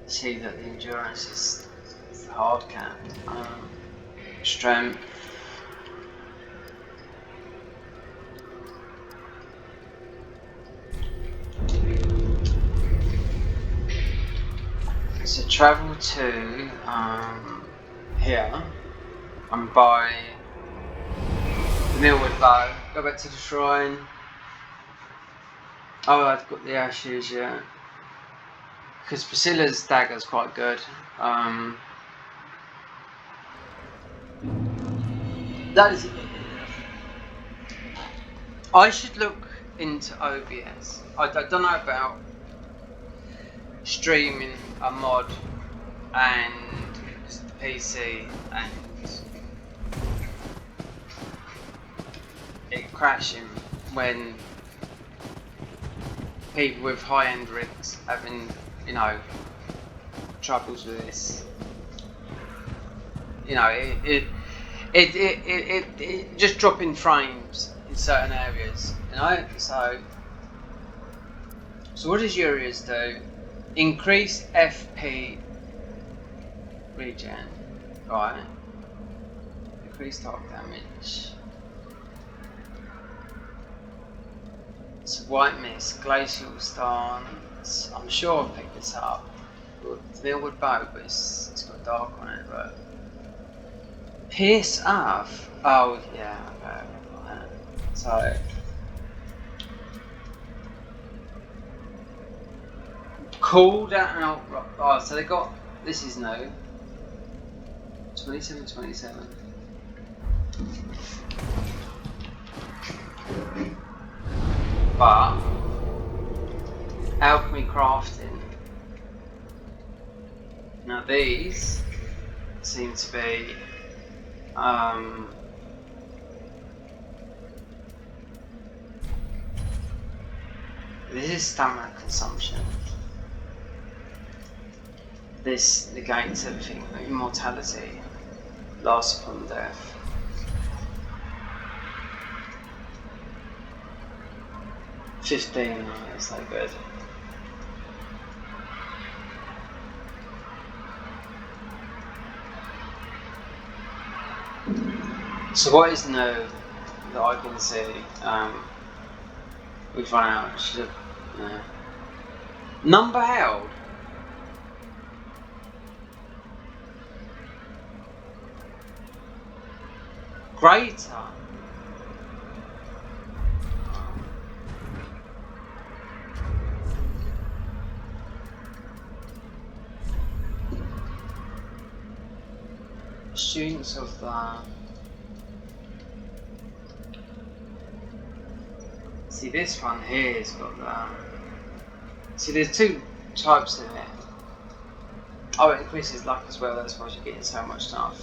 See that the endurance is the hard cap. Strength. So travel to here and buy the Millwood bow. Go back to the shrine. Oh, I've got the ashes, yeah. Because Priscilla's dagger's quite good. That is. I should look into OBS. I don't know about streaming a mod and PC and it crashing when people with high-end rigs having, troubles with this. It just dropping frames in certain areas, So what does Urias do? Increase FP regen, right? Increase dark damage. So white mist, glacial stance. I'm sure I've picked this up. The Millwood bow, but it's got dark on it, but Pierce Earth. Oh yeah, okay. So cool down. Oh, so they got. This is new. 27. But alchemy crafting. Now these seem to be This is stamina consumption. This negates everything. Immortality. Lasts upon death. $15, no, that's no good. So what is new that I can see? We've run out. Should have. Yeah. Number held. Greater. Students of the. See, this one here has got the. See, there's two types in it. Oh, it increases luck as well. That's why you're getting so much stuff.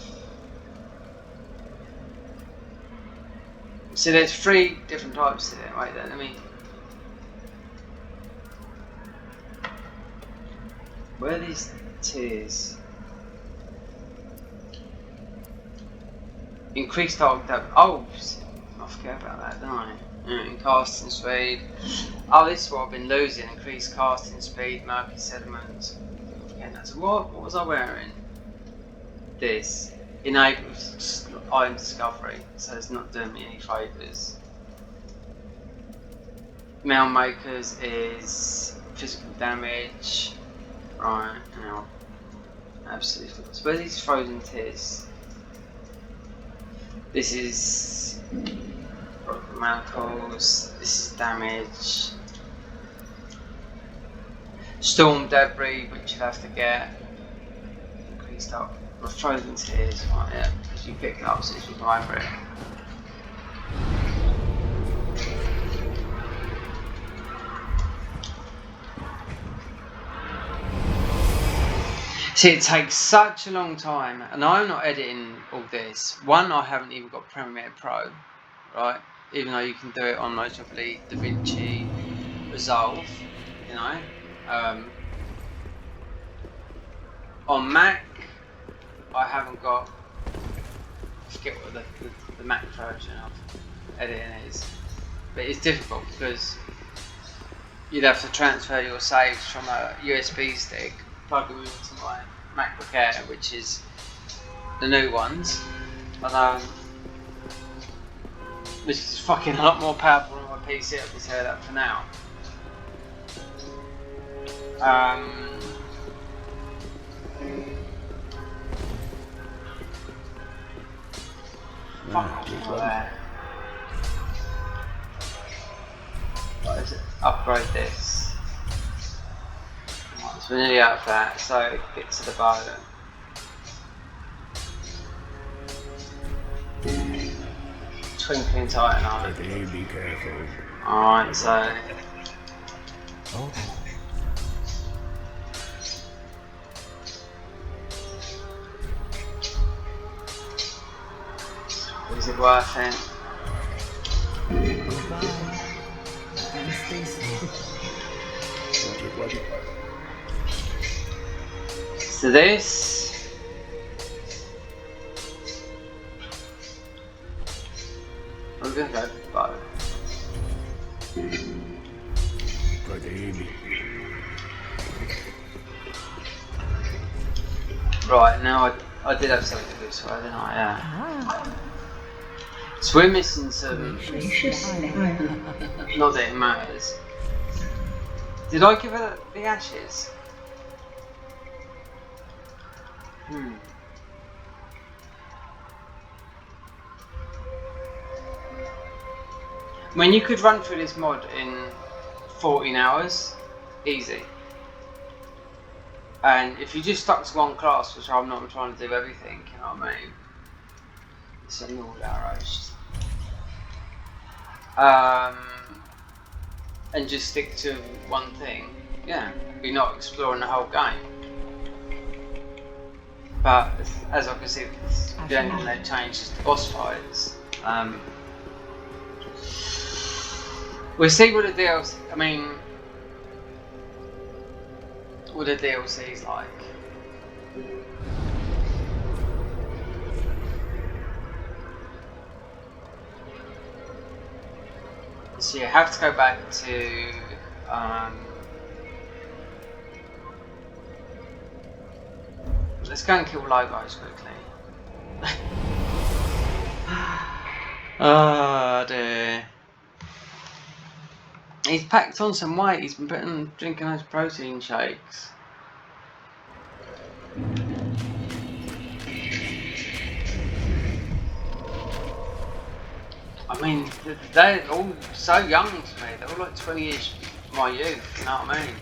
So there's 3 different types in it. Wait, let me. Where are these tiers? Increased arc depth. Oh, I forget about that, don't I? In casting speed. Oh, this is what I've been losing. Increased casting speed, murky sediment. So what was I wearing? This enables iron discovery, so it's not doing me any favours. Mail makers is physical damage. Right, now absolutely. So where are these frozen tears? This is manacles, this is damage. Storm debris, which you have to get. Increased up. Frozen tears, right, yeah, because you picked it up, so you can go over it. See, it takes such a long time, and I'm not editing all this. One, I haven't even got Premiere Pro, right? Even though you can do it on notably DaVinci Resolve, you know. On Mac, I haven't got. I forget what the Mac version of editing is, but it's difficult because you'd have to transfer your saves from a USB stick, plug them into my MacBook Air, which is the new ones, which is fucking a lot more powerful than my PC. I can say that for now. What is it? Upgrade this. Right, so we're nearly out of that, so get to the bow. Twinkling Titan on. Be careful. Alright, so. Oh. Is it worth it? So this. I'm gonna go for the bow. Right, now I did have something to do, so didn't I? Yeah. So we're missing some. Not that it matters. Did I give her the ashes? I mean, you could run through this mod in 14 hours, easy. And if you just stuck to one class, which I'm not trying to do everything, you know what I mean? It's a normal roast. And just stick to one thing, yeah, you're not exploring the whole game. But as I can see, the only thing they've changed is the boss fights. We'll see what the DLC. I mean, all the DLCs like. So you have to go back to let's go and kill Logos quickly. Oh dear. He's packed on some weight, he's been drinking those protein shakes. I mean, they're all so young to me, they're all like 20 years my youth, you know what I mean?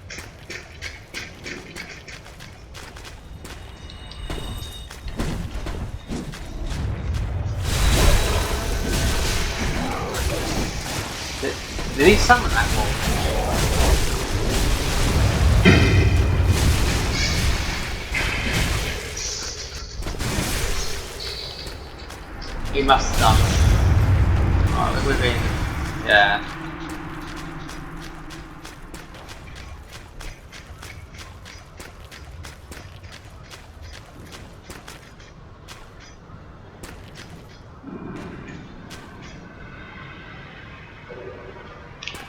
Did he summon that wall? He must have done. Oh, it would have been, yeah.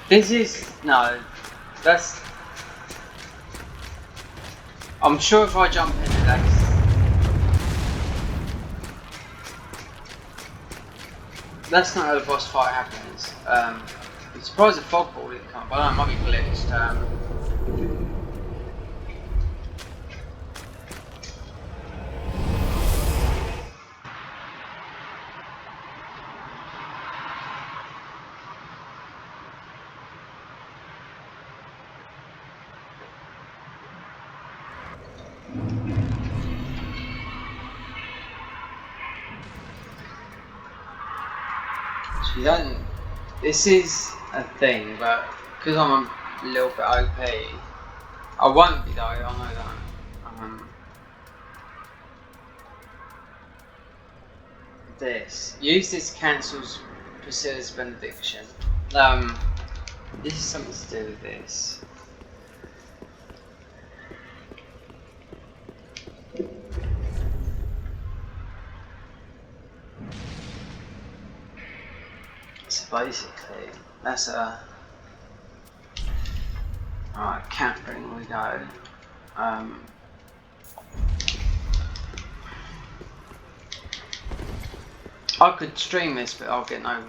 This is, no, that's, I'm sure if I jump into that's not how the boss fight happens. I'm surprised the fog ball didn't come, but I don't know, it might be glitched. You don't. This is a thing, but because I'm a little bit OP, I won't be though. I know that. This cancels Priscilla's benediction. This is something to do with this. So basically, that's a alright. Camping we go. I could stream this, but I'll get no.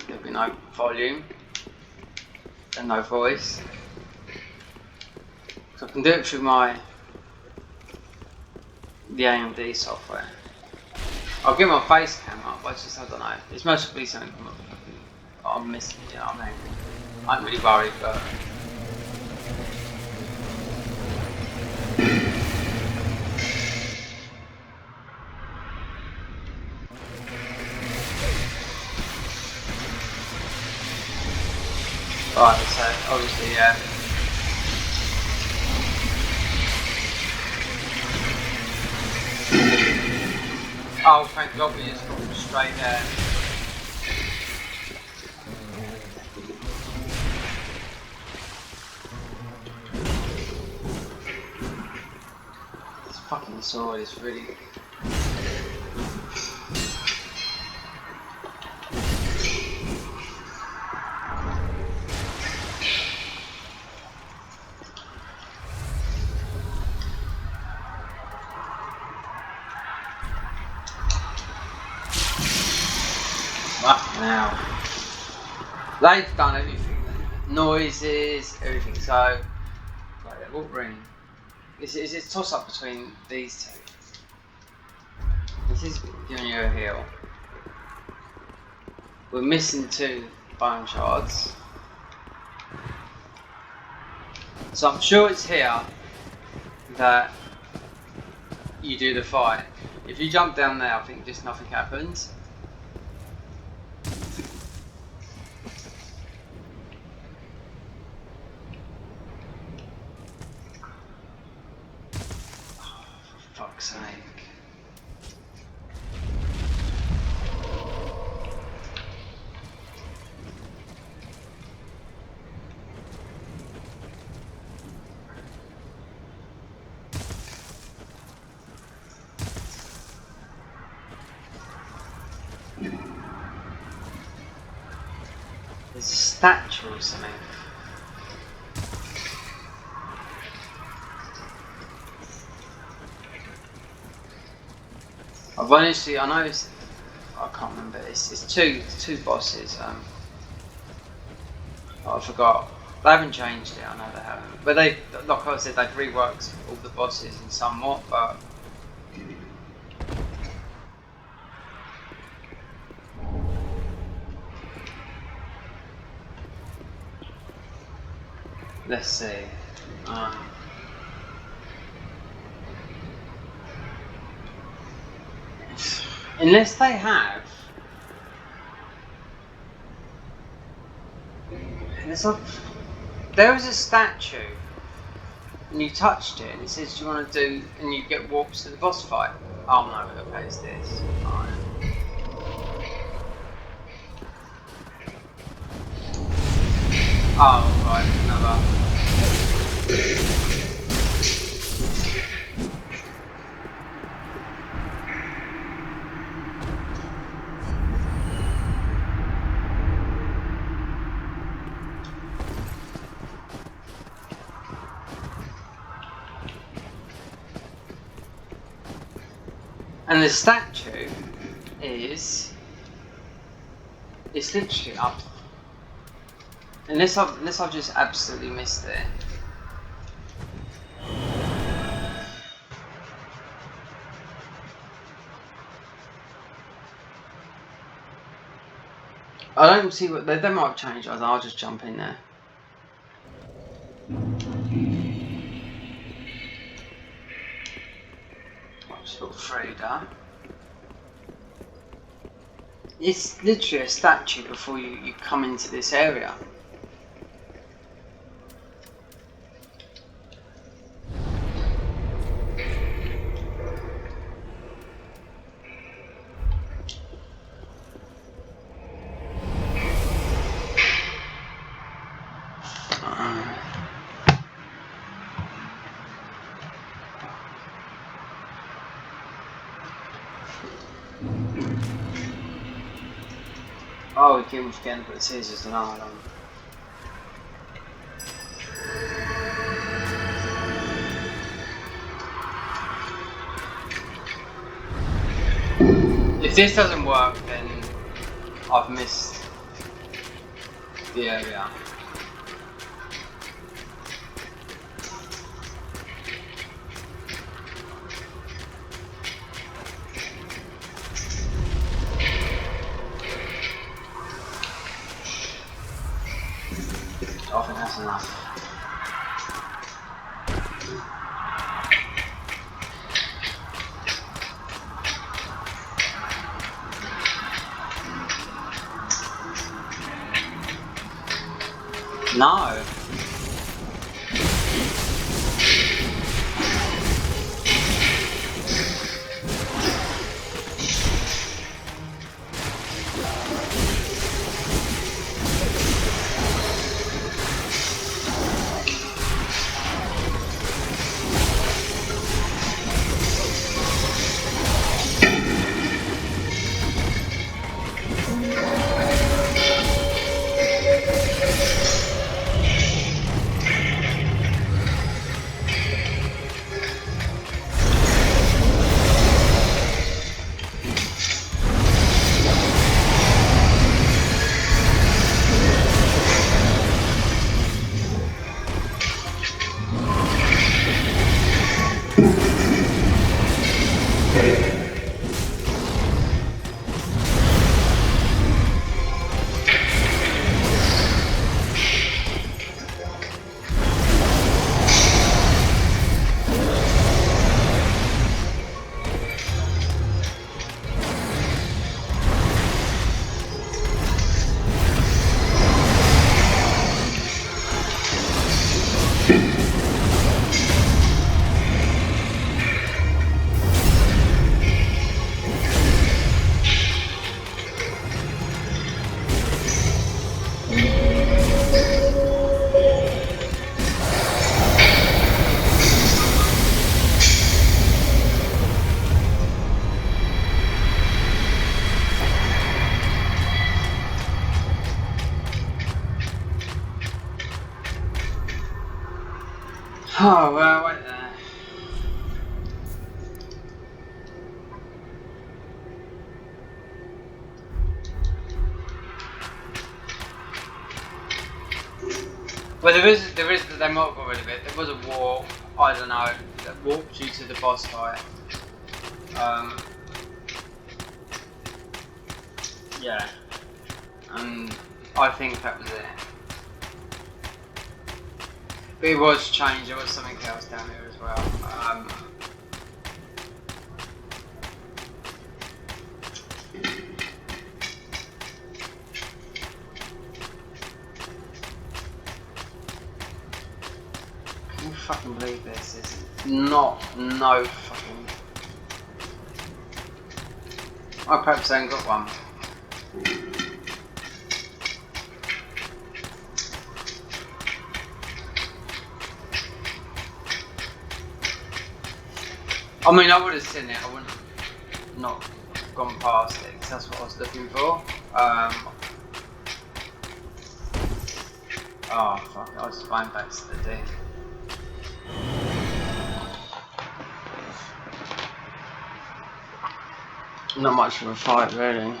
There'll be no volume and no voice. So I can do it through the AMD software. I'll get my face cam up, but I don't know. It's mostly something I'm missing, you know what I mean? I'm really worried, but right, so obviously, yeah. Oh, thank God we just got straight there. This fucking sword is really... Now, they've done everything, noises, everything, so like they've all ring. It's a toss up between these two. This is giving you a heal. We're missing 2 bone shards. So I'm sure it's here that you do the fight. If you jump down there, I think just nothing happens. Fuck's sake. There's a statue or something. I've honestly, I know it's, I can't remember. It's two bosses. I forgot. They haven't changed it. I know they haven't. But they, like I said, they've reworked all the bosses and somewhat. But let's see. Unless they have. There was a statue, and you touched it, and it says, "Do you want to do?" And you get warps to the boss fight. Oh no! Okay, it's this. Alright. Oh right, another. And the statue is, it's literally up. Unless I've just absolutely missed it. I don't see what they might have changed. I'll just jump in there. Just feel Freda. It's literally a statue before you come into this area. Oh, we keep forgetting to put scissors and arm on. If this doesn't work, then I've missed the area. I think that's enough. No. Oh, well, wait there. Well, they might have got rid of it. There was a war, I don't know, that walked you to the boss fight. Yeah. And I think that was it. But it was changed, there was something else down here as well. Can you fucking believe this? It's not no fucking... I perhaps haven't got one. I mean, I would have seen it, I wouldn't have not gone past it, because that's what I was looking for. Oh fuck, I was going back to the thing. Not much of a fight, really.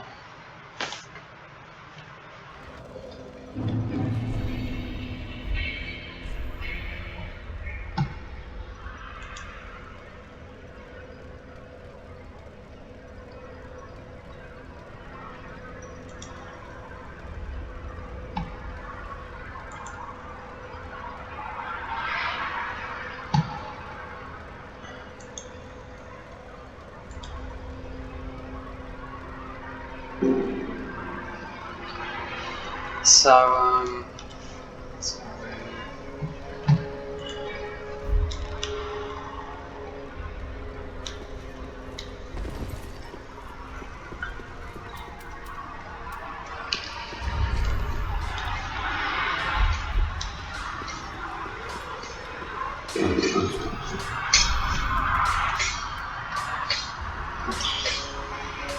So,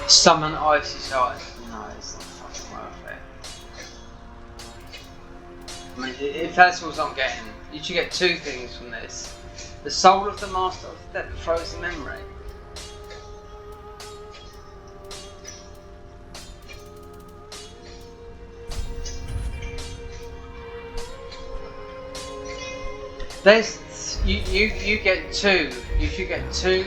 summon icy side. No, it's not fucking worth it. I mean, if that's what I'm getting, you should get two things from this. The soul of the master of the depth frozen memory. There's you get two. You should get two.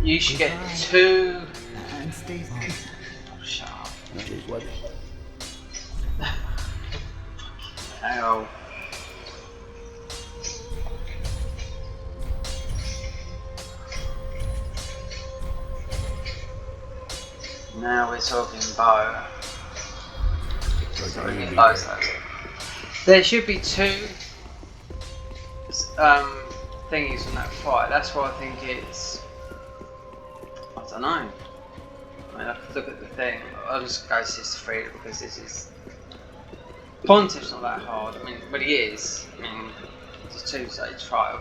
You should get two. Oh, shut up. Ow. Now we're talking bow. There should be two thingies from that fight. That's what I think it is. I don't know. I mean, I could look at the thing. I'll just go Sister Frida because this is... Pontiff's not that hard. I mean, but he is. I mean, it's a two-stage fight. I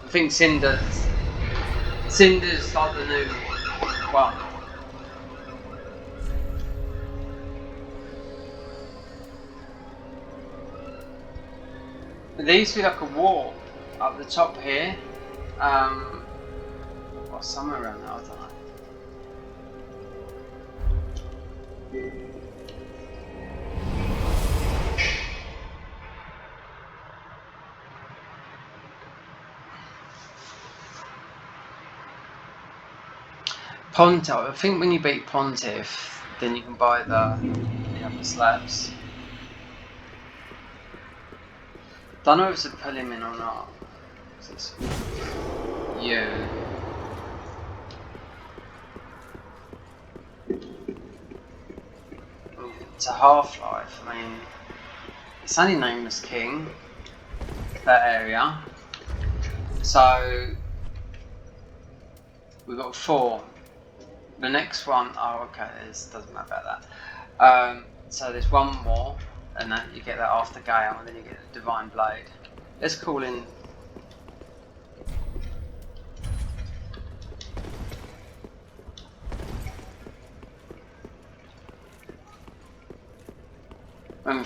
think Cinder's like the new one. There used to be like a wall up the top here. Or somewhere around there, I don't know. Pontiff, I think when you beat Pontiff, then you can buy the other slabs. Don't know if it's a pull him in or not. Yeah. It's a Half-Life. I mean, it's only Nameless King, that area. So we've got 4. The next one, oh okay, this doesn't matter about that. So there's one more, and then you get that after Gale, and then you get the Divine Blade. Let's call in.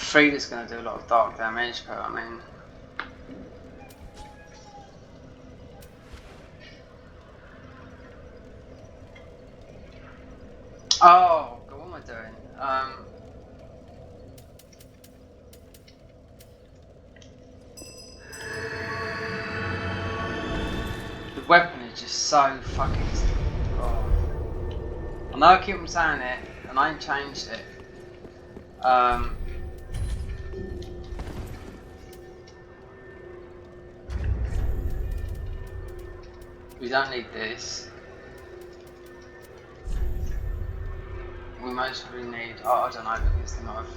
3 that's going to do a lot of dark damage, but I mean... Oh, God, what am I doing? The weapon is just so fucking... Oh. I know I keep on saying it, and I ain't changed it. We don't need this. We mostly need... Oh, I don't know, because they might have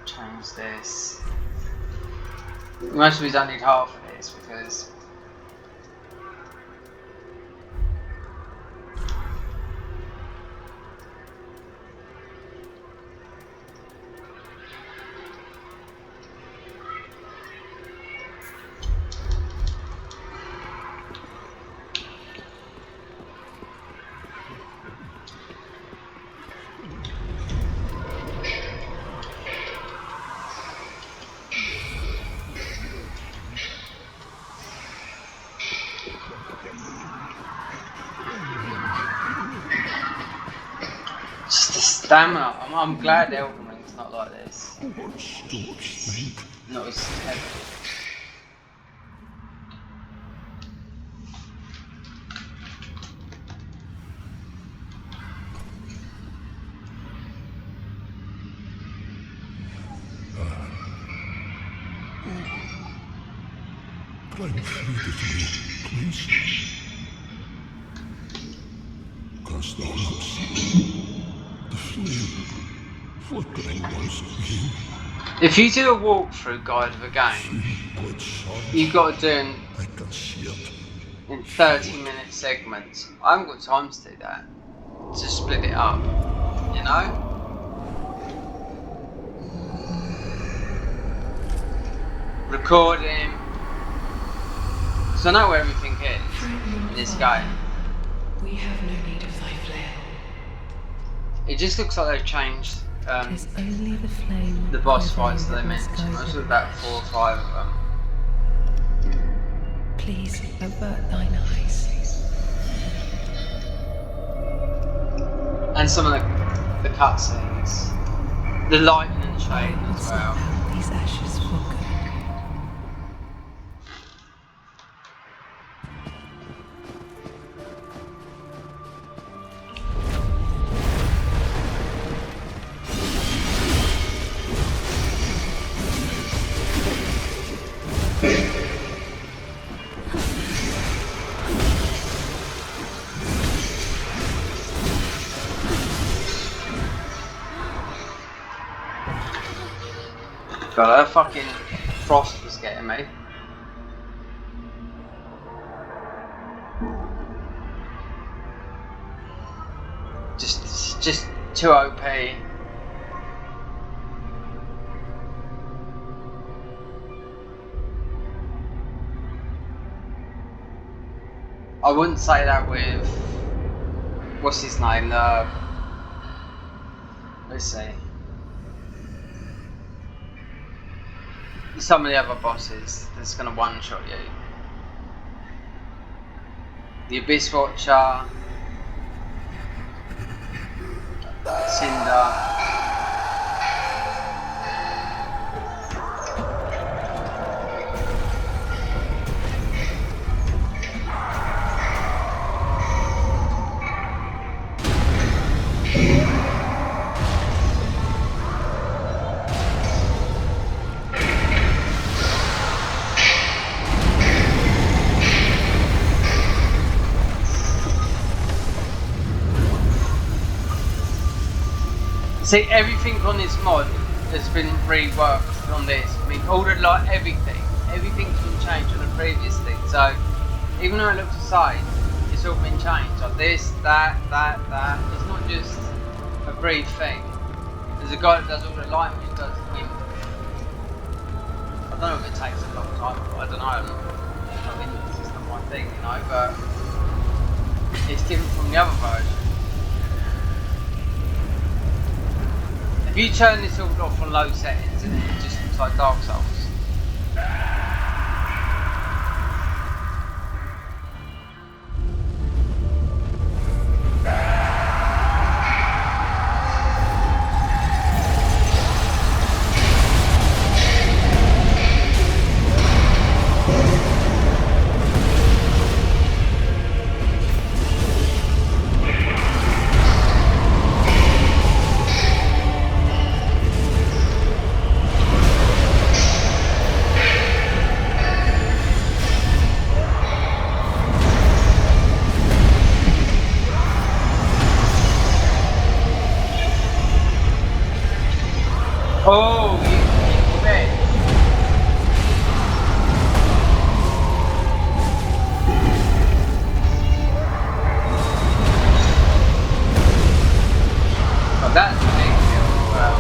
changed this. Mostly we don't need half of this, because... Just the stamina. I'm glad Elden Ring's not like this. Not as heavy. Climb through with me, please. Cast the hopes. The flame. Flickering once again. If you do a walkthrough guide of a game, you've got to do it I can see it. in 30-minute segments. I haven't got time to do that. To split it up, you know? Recording. So I know where everything is in this game. We have no need of thy flame. It just looks like they've changed Tis only the flame. the boss quivering fights that they that must mentioned. guide There's the about 4 or 5 of them. Please avert thine eyes. And some of the cutscenes. The lighting and shading I will as swap well. out these ashes for good. God, that fucking frost was getting me. Just too OP. I wouldn't say that with what's his name? Let's see. Some of the other bosses that's gonna one-shot you. The Abyss Watcher, Cinder. See, everything on this mod has been reworked on this. I mean, all the everything's been changed on the previous thing. So, even though it looks the same, it's all been changed. Like this, that. It's not just a brief thing. There's a guy that does all the lighting, which does I don't know if it takes a long time. I don't know. It's not my thing, you know. But it's different from the other version. If you turn this all off on low settings, and it just looks like Dark Souls. Oh, you bet. Oh, that's a big deal as well.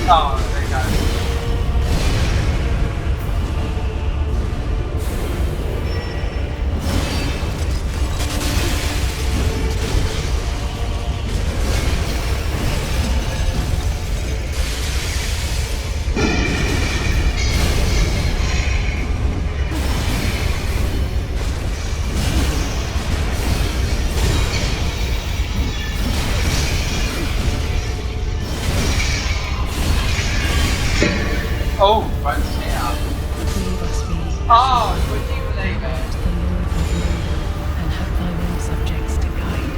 Oh, there you go. Oh, right here. Leave us be Oh, would you believe to it? the Lord of Lorna, and have thine own subjects to guide.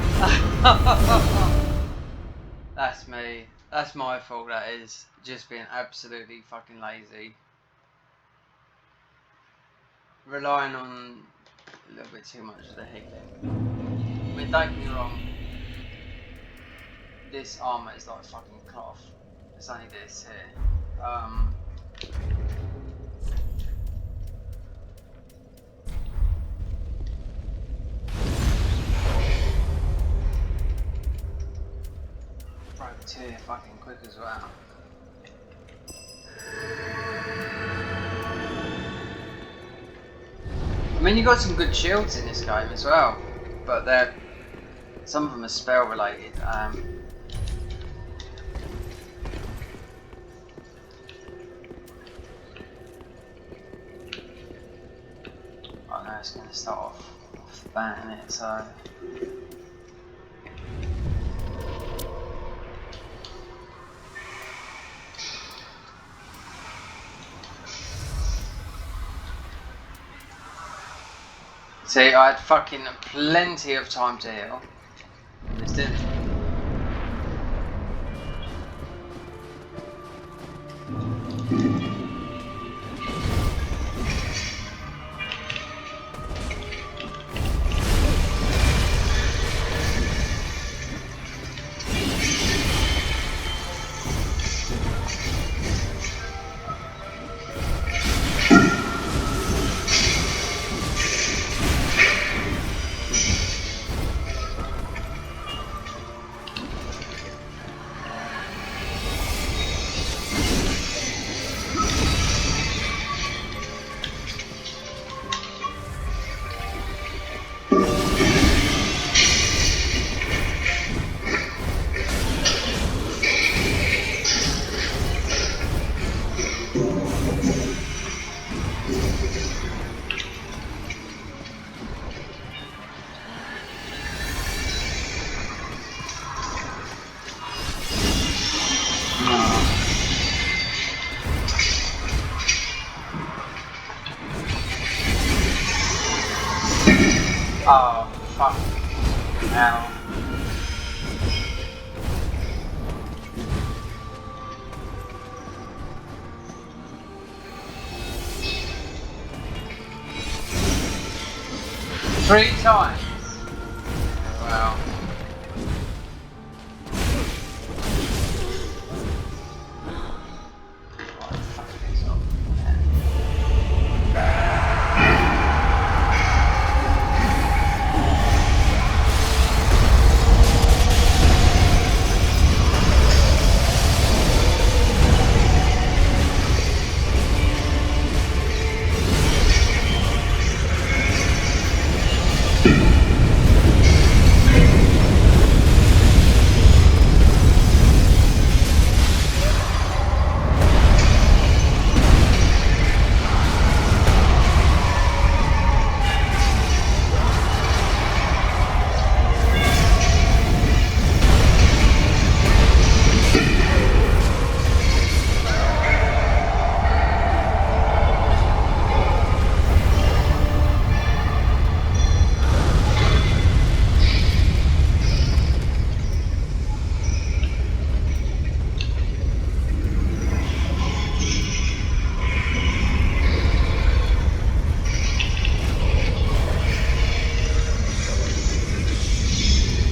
That's me. That's my fault, that is. Just being absolutely fucking lazy. Relying on a little bit too much of the healing. I mean, don't get me wrong. This armor is like fucking cloth. It's only this here. Broke two fucking quick as well. I mean, you got some good shields in this game as well, but they're some of them are spell related. I know it's going to start off the bat in it, so. See, I had fucking plenty of time to heal. Just didn't. Oh, fuck. Ow. Three times? Wow. What the fuck is up?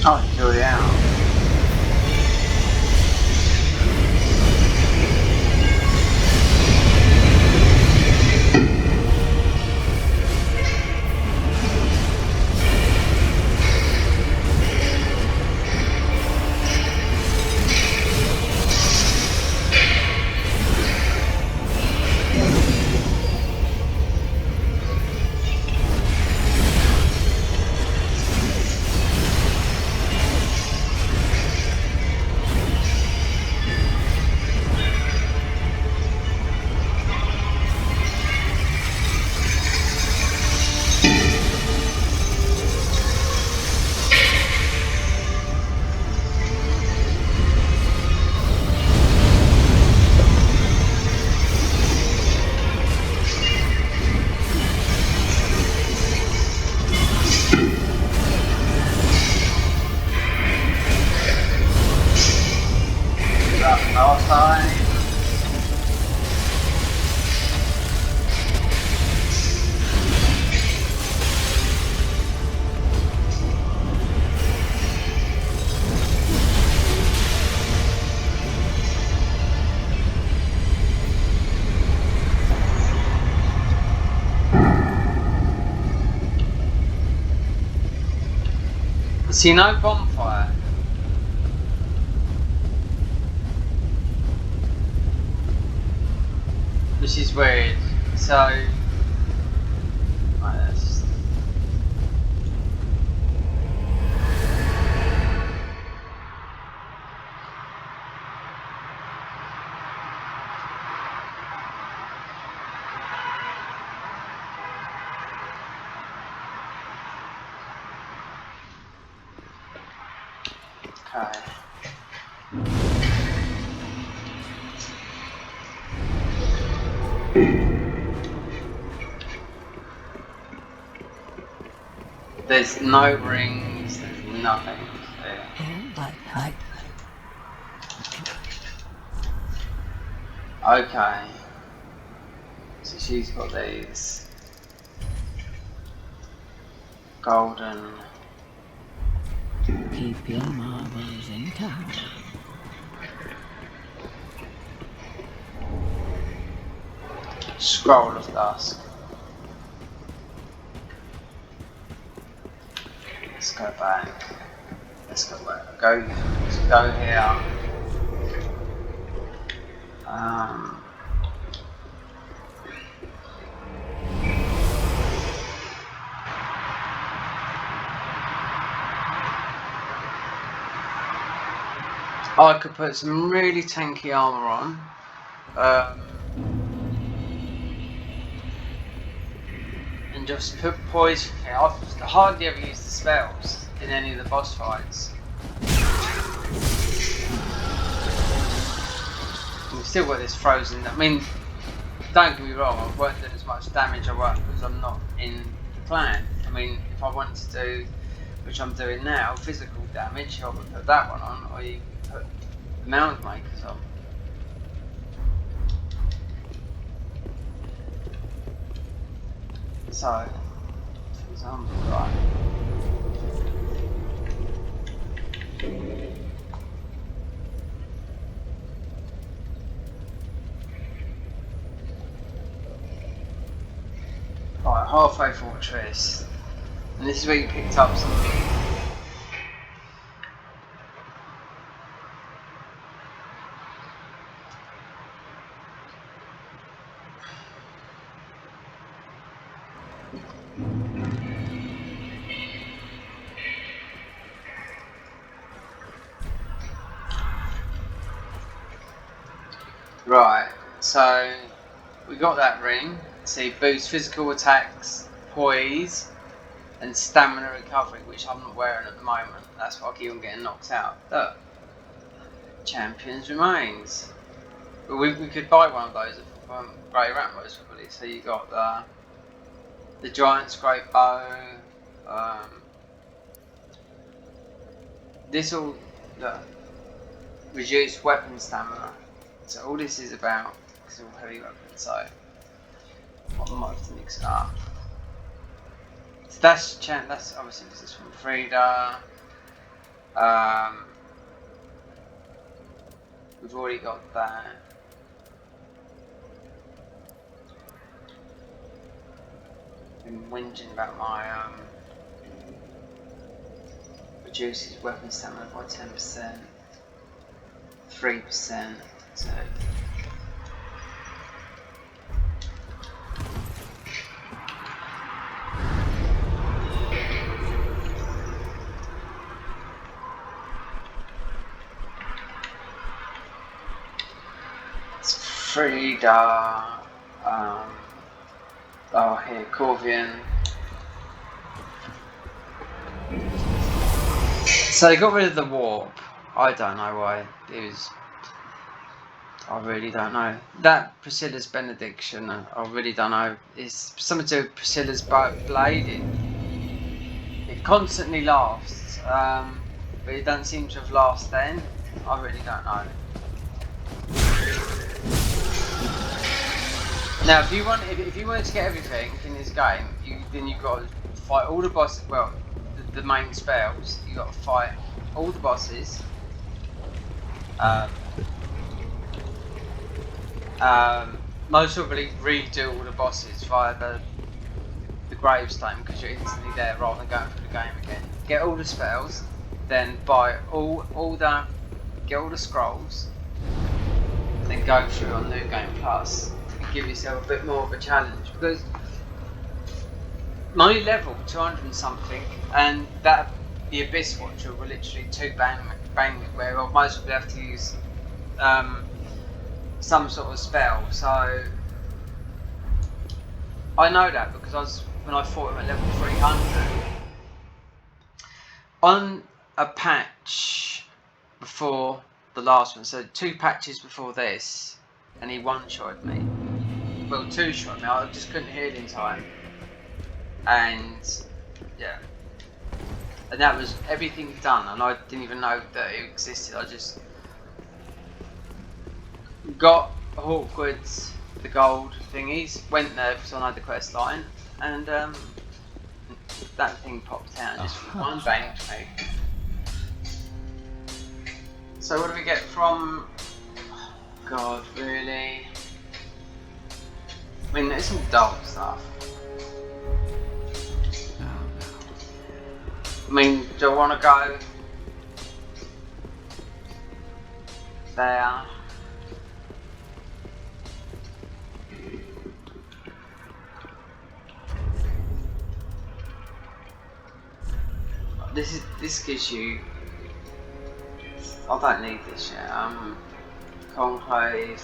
Oh, kill it out. See, no bonfire. Which is weird. So, right, that's... Okay. There's no rings, there's nothing there. Okay. So she's got these golden. Keep your marbles in town. Scroll of Dusk. Let's go back. Let's go back. Go here. I could put some really tanky armor on. And just put poison. I've hardly ever used the spells in any of the boss fights. We've still got this frozen. I mean, don't get me wrong, I won't do as much damage I won't because I'm not in the clan. I mean, if I wanted to do, which I'm doing now, physical damage, I would put that one on, or you put the mound makers on. So, for example, right. Right, halfway fortress. And this is where you picked up something. Right, so we got that ring. See, boost physical attacks, poise, and stamina recovery, which I'm not wearing at the moment. That's why I keep on getting knocked out. Look, champions remains. But we could buy one of those from Grey Rat most probably. So you got the Giant's Great Bow. This all reduce weapon stamina. So all this is about, it's all heavy weapons, so I might have to mix it up. So that's obviously this is from Frida. We've already got that. Been whinging about my reduces weapon stamina by 10%, 3%. So it's Frida. Oh, here, Corvian. So they got rid of the warp. I don't know why. I really don't know. That Priscilla's benediction, I really don't know. It's something to do with Priscilla's blade. It constantly lasts, but it doesn't seem to have lasted then. I really don't know. Now, if you wanted to get everything in this game, then you've got to fight all the bosses. Well, the main spells. You got to fight all the bosses. Most probably redo all the bosses via the gravestone because you're instantly there rather than going through the game again. Get all the spells, then buy get all the scrolls, then go through on New Game Plus and give yourself a bit more of a challenge because I'm only level 200 and something, and that the Abyss Watcher will literally bang where I'll most probably have to use some sort of spell. So I know that because when I fought him at level 300 on a patch before the last one, so 2 patches before this, and he one-shot me. Well, 2-shot me. I just couldn't heal in time, and yeah, and that was everything done, and I didn't even know that it existed. I just got Hawkwood's, the gold thingies, went there because I know the quest line, and that thing popped out and just one banged me. So what do we get from? Oh God, really? I mean, there's some dull stuff. I mean, do I want to go there? This gives you. I don't need this yet. Conclave.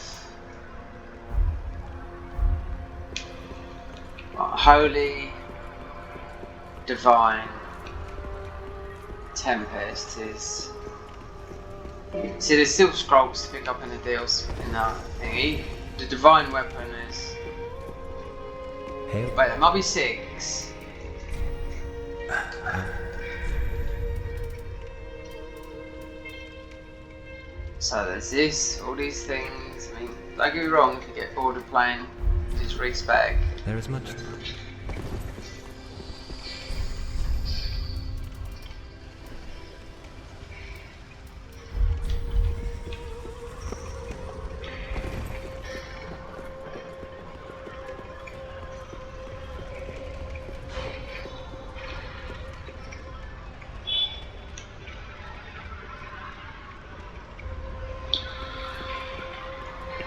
Holy, Divine, Tempest is. See, there's still scrolls to pick up in the deals in that thingy. The Divine Weapon is. Wait, there might be 6. So there's this, all these things. I mean, don't get me wrong, if you get bored of playing, just respec. There is much.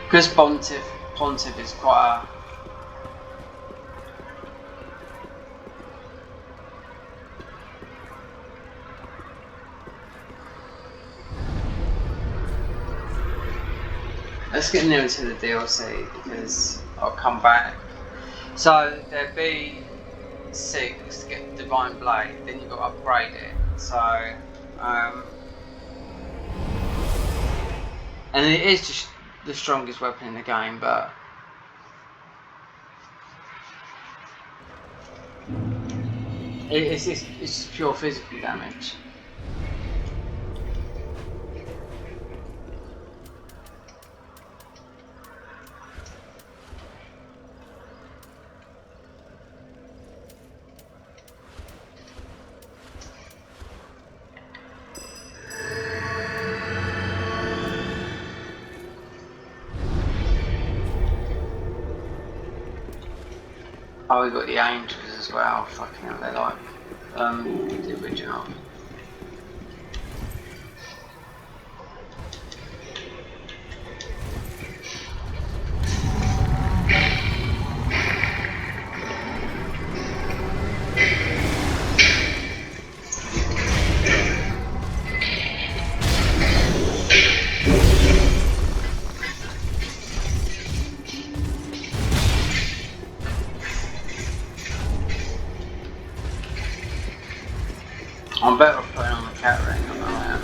Because Pontiff is quite a... Let's get new into the DLC because I'll come back. So there'd be 6 to get the Divine Blade, then you've got to upgrade it. So, and it is just the strongest weapon in the game, but it's pure physical damage. Oh, we got the Angels as well. Fucking hell, they're like the original. I'm better off putting on the cat ring than I am.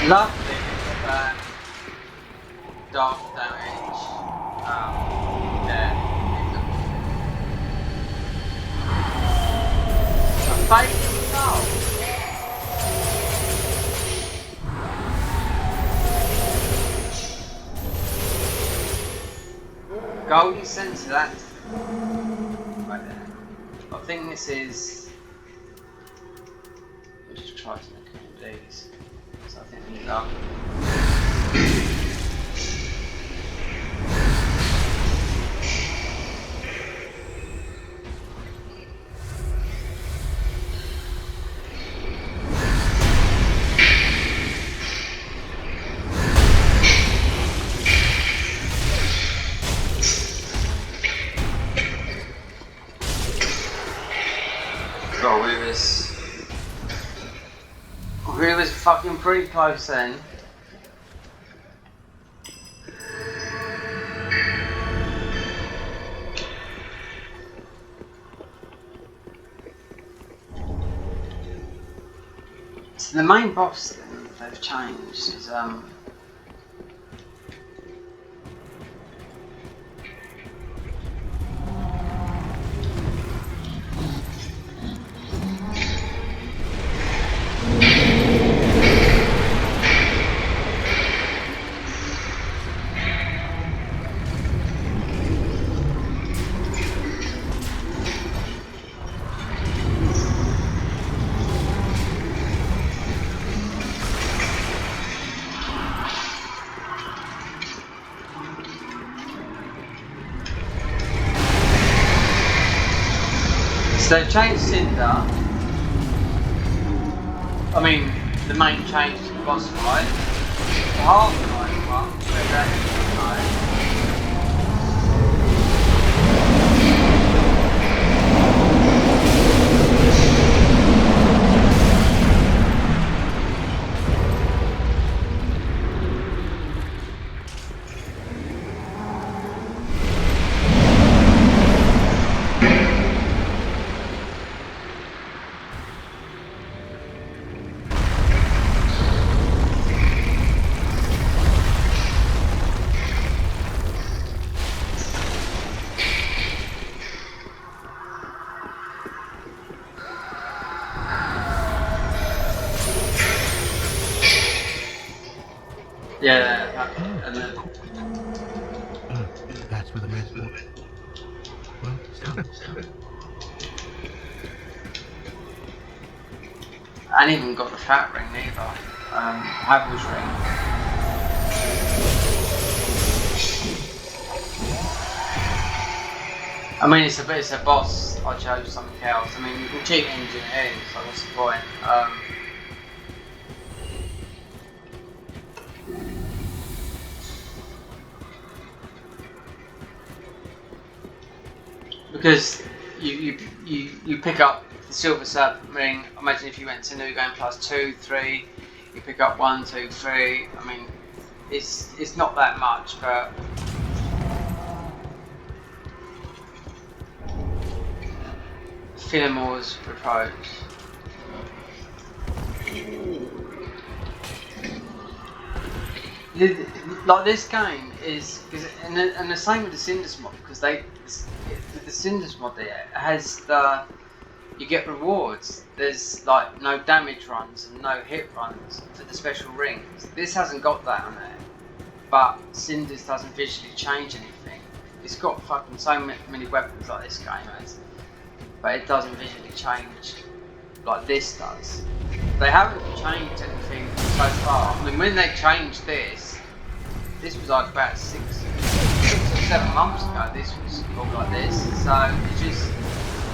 Lovely dark damage. A fake skull. Golden center, that right there. I think this is. We'll just try to make all these. So I think we need that. God, we was fucking pretty close then. So the main boss that they've changed is they've changed Cinder. I mean, the main change to the boss fight. The half-life one, where that's yeah, and then That's where the man's born. Well, stop. I ain't even got the fat ring either. Havel's ring. I mean, it's a boss. I chose something else. I mean, you can cheat engineering, so what's the point? Because you pick up the Silver Serpent ring. Imagine if you went to New Game Plus 2, 3, you pick up 1, 2, 3. I mean, it's not that much, but Philemore's Repose. Like this game is, and the same with the Cinders mod, because the Cinders mod there has you get rewards. There's like no damage runs and no hit runs for the special rings. This hasn't got that on there, but Cinders doesn't visually change anything. It's got fucking so many weapons like this game has, but it doesn't visually change like this does. They haven't changed anything so far. I mean, when they changed this was like about 6 or 7 months ago. This was all like this, so it's just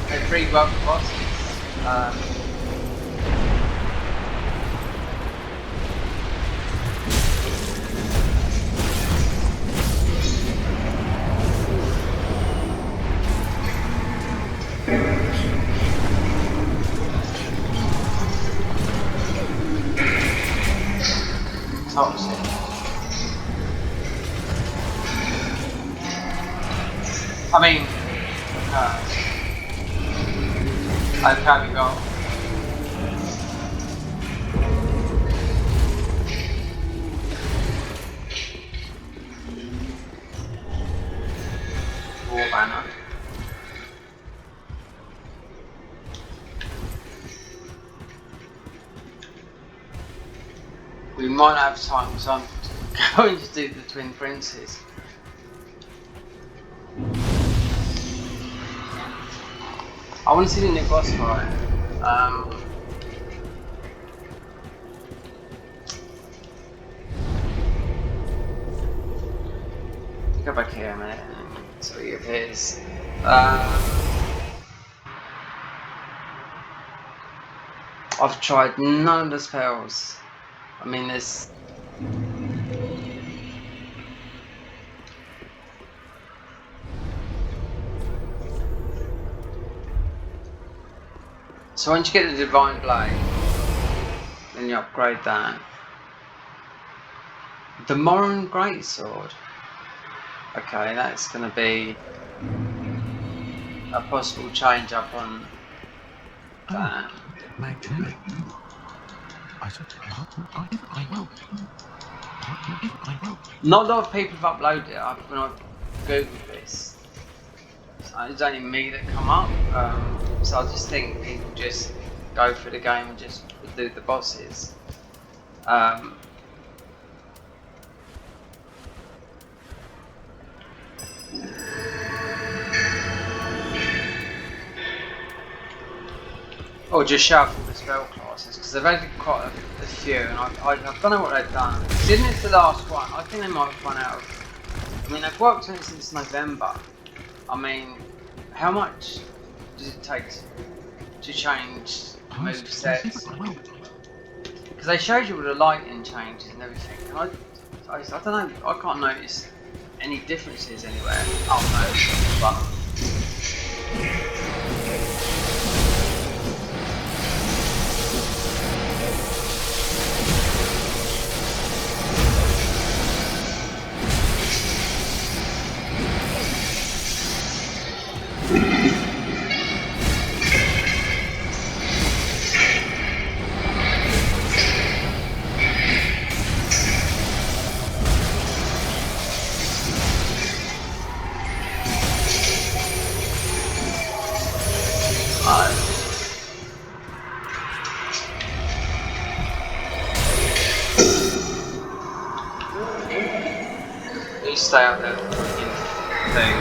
they reworked the bosses. Toxic. I mean, okay, we go. War banner. We might not have time, so I'm going to do the Twin Princes. I want to see the new boss fight. Go back here a minute and see what he appears. I've tried none of the spells. I mean, there's... So once you get the Divine Blade, then you upgrade that. The Moran Greatsword. Okay, that's going to be a possible change up on that. Magnetic. I will. Not a lot of people have uploaded it when I googled this. So it's only me that come up. So I just think people just go through the game and just do the bosses. Or just shuffle the spell classes, because they've added quite a few, and I don't know what they've done. Considering it's the last one, I think they might have run out of... I mean, they've worked on it since November. I mean, how much does it take to change Past movesets? well, Because they showed you all the lighting changes and everything. And I don't know. I can't notice any differences anywhere. Oh no, but. You stay out there fucking thing.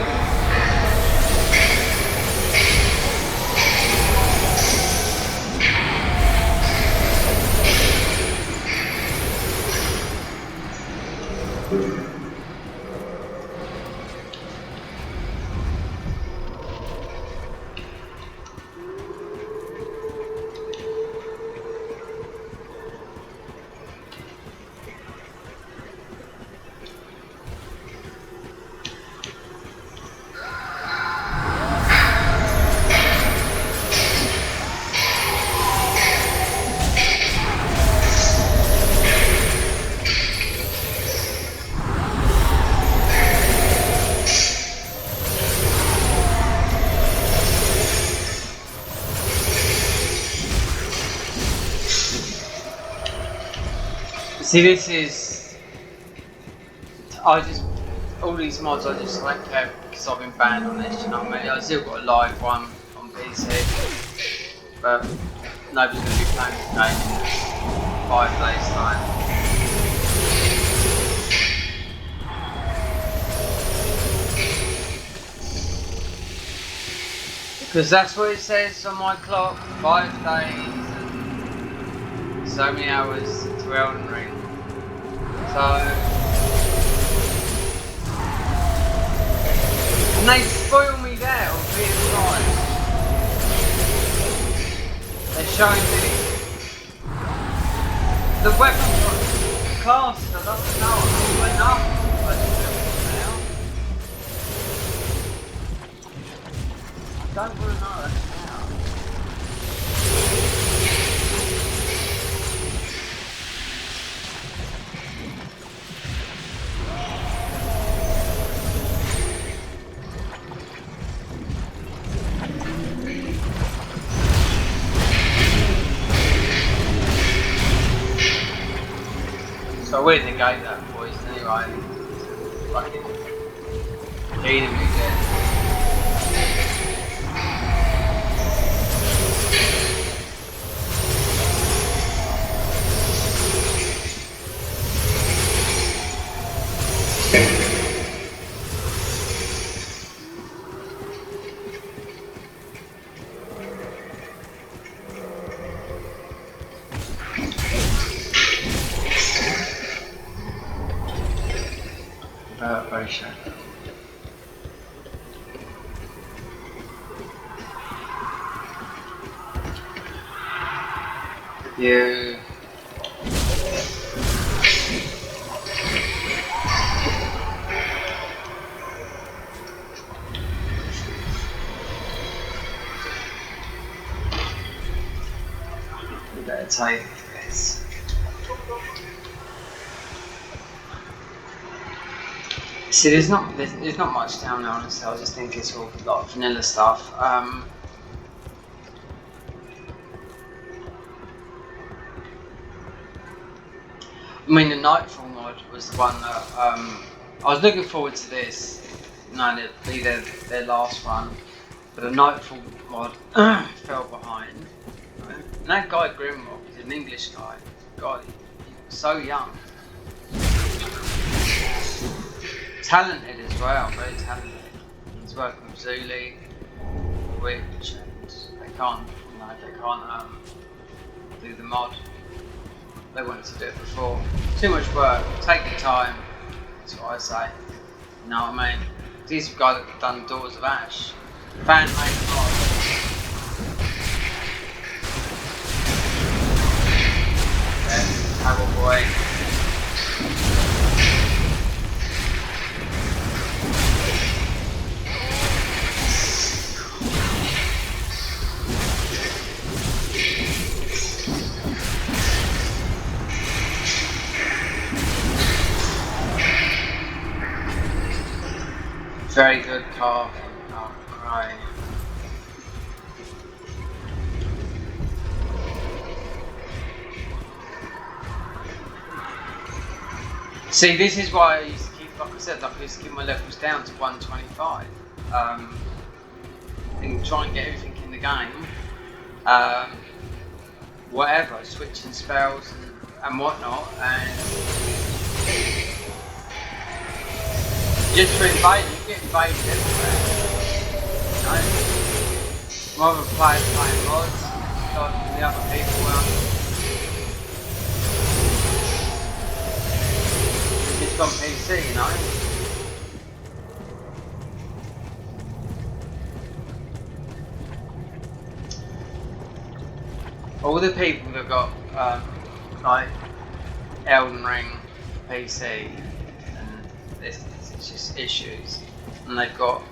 See, this is. All these mods I just don't care because I've been banned on this, you know what I mean? I've still got a live one on PC, but nobody's going to be playing this game in 5 days' time. Because that's what it says on my clock, 5 days and so many hours to Elden Ring. So, and they spoil me there on PS5. They're showing me the weapon class. I don't know enough. I don't want to know that now. So we're negate that voice anyway. Fucking eating me again. Very sure. You. You better take this. See, there's not much down there, honestly. I just think it's all like vanilla stuff. I mean, the Nightfall mod was the one that I was looking forward to this. No, it'd be their last one, but the Nightfall mod fell behind. And that guy Grimrock is an English guy. God, he's so young. Talented as well, very talented. He's working with Zuli, which they can't do the mod. They wanted to do it before. Too much work, take your time, that's what I say. You know what I mean? These guys that have done Daughters of Ash. Fan made mod. Cowboy boy. Very good car. Oh, right. See, this is why I used to keep, like I said, I used to keep my levels down to 125, and try and get everything in the game, whatever, switching spells and whatnot, and just for invading, you get invaded everywhere, you know? More of a player playing mods, like the other people are. On PC, you know. All the people that got like Elden Ring PC, and it's just issues, and they've got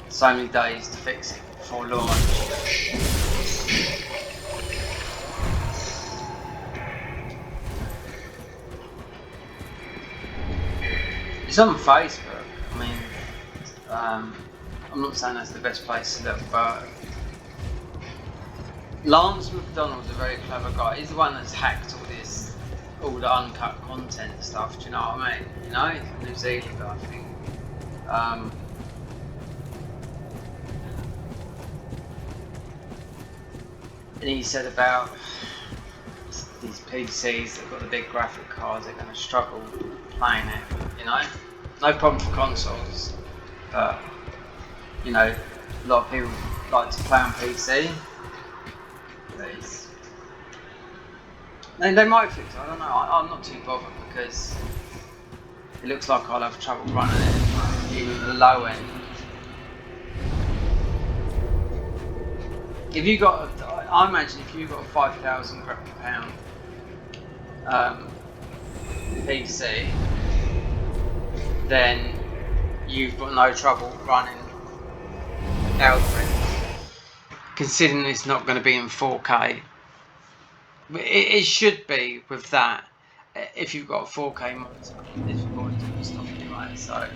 so many days to fix it before launch. It's on Facebook. I mean, I'm not saying that's the best place to look, but Lance McDonald's a very clever guy. He's the one that's hacked all the uncut content stuff. Do you know what I mean? You know, he's from New Zealand, I think. And he said about these PCs that got the big graphic cards, they're going to struggle playing it, you know? No problem for consoles, but, you know, a lot of people like to play on PC. They might fix it, I don't know, I'm not too bothered because it looks like I'll have trouble running it, even at the low end. If you got, I imagine if you got a £5,000 PC, then you've got no trouble running Elden Ring, considering it's not going to be in 4K. It should be with that if you've got a 4K monitor. It's recording stuff anyway, so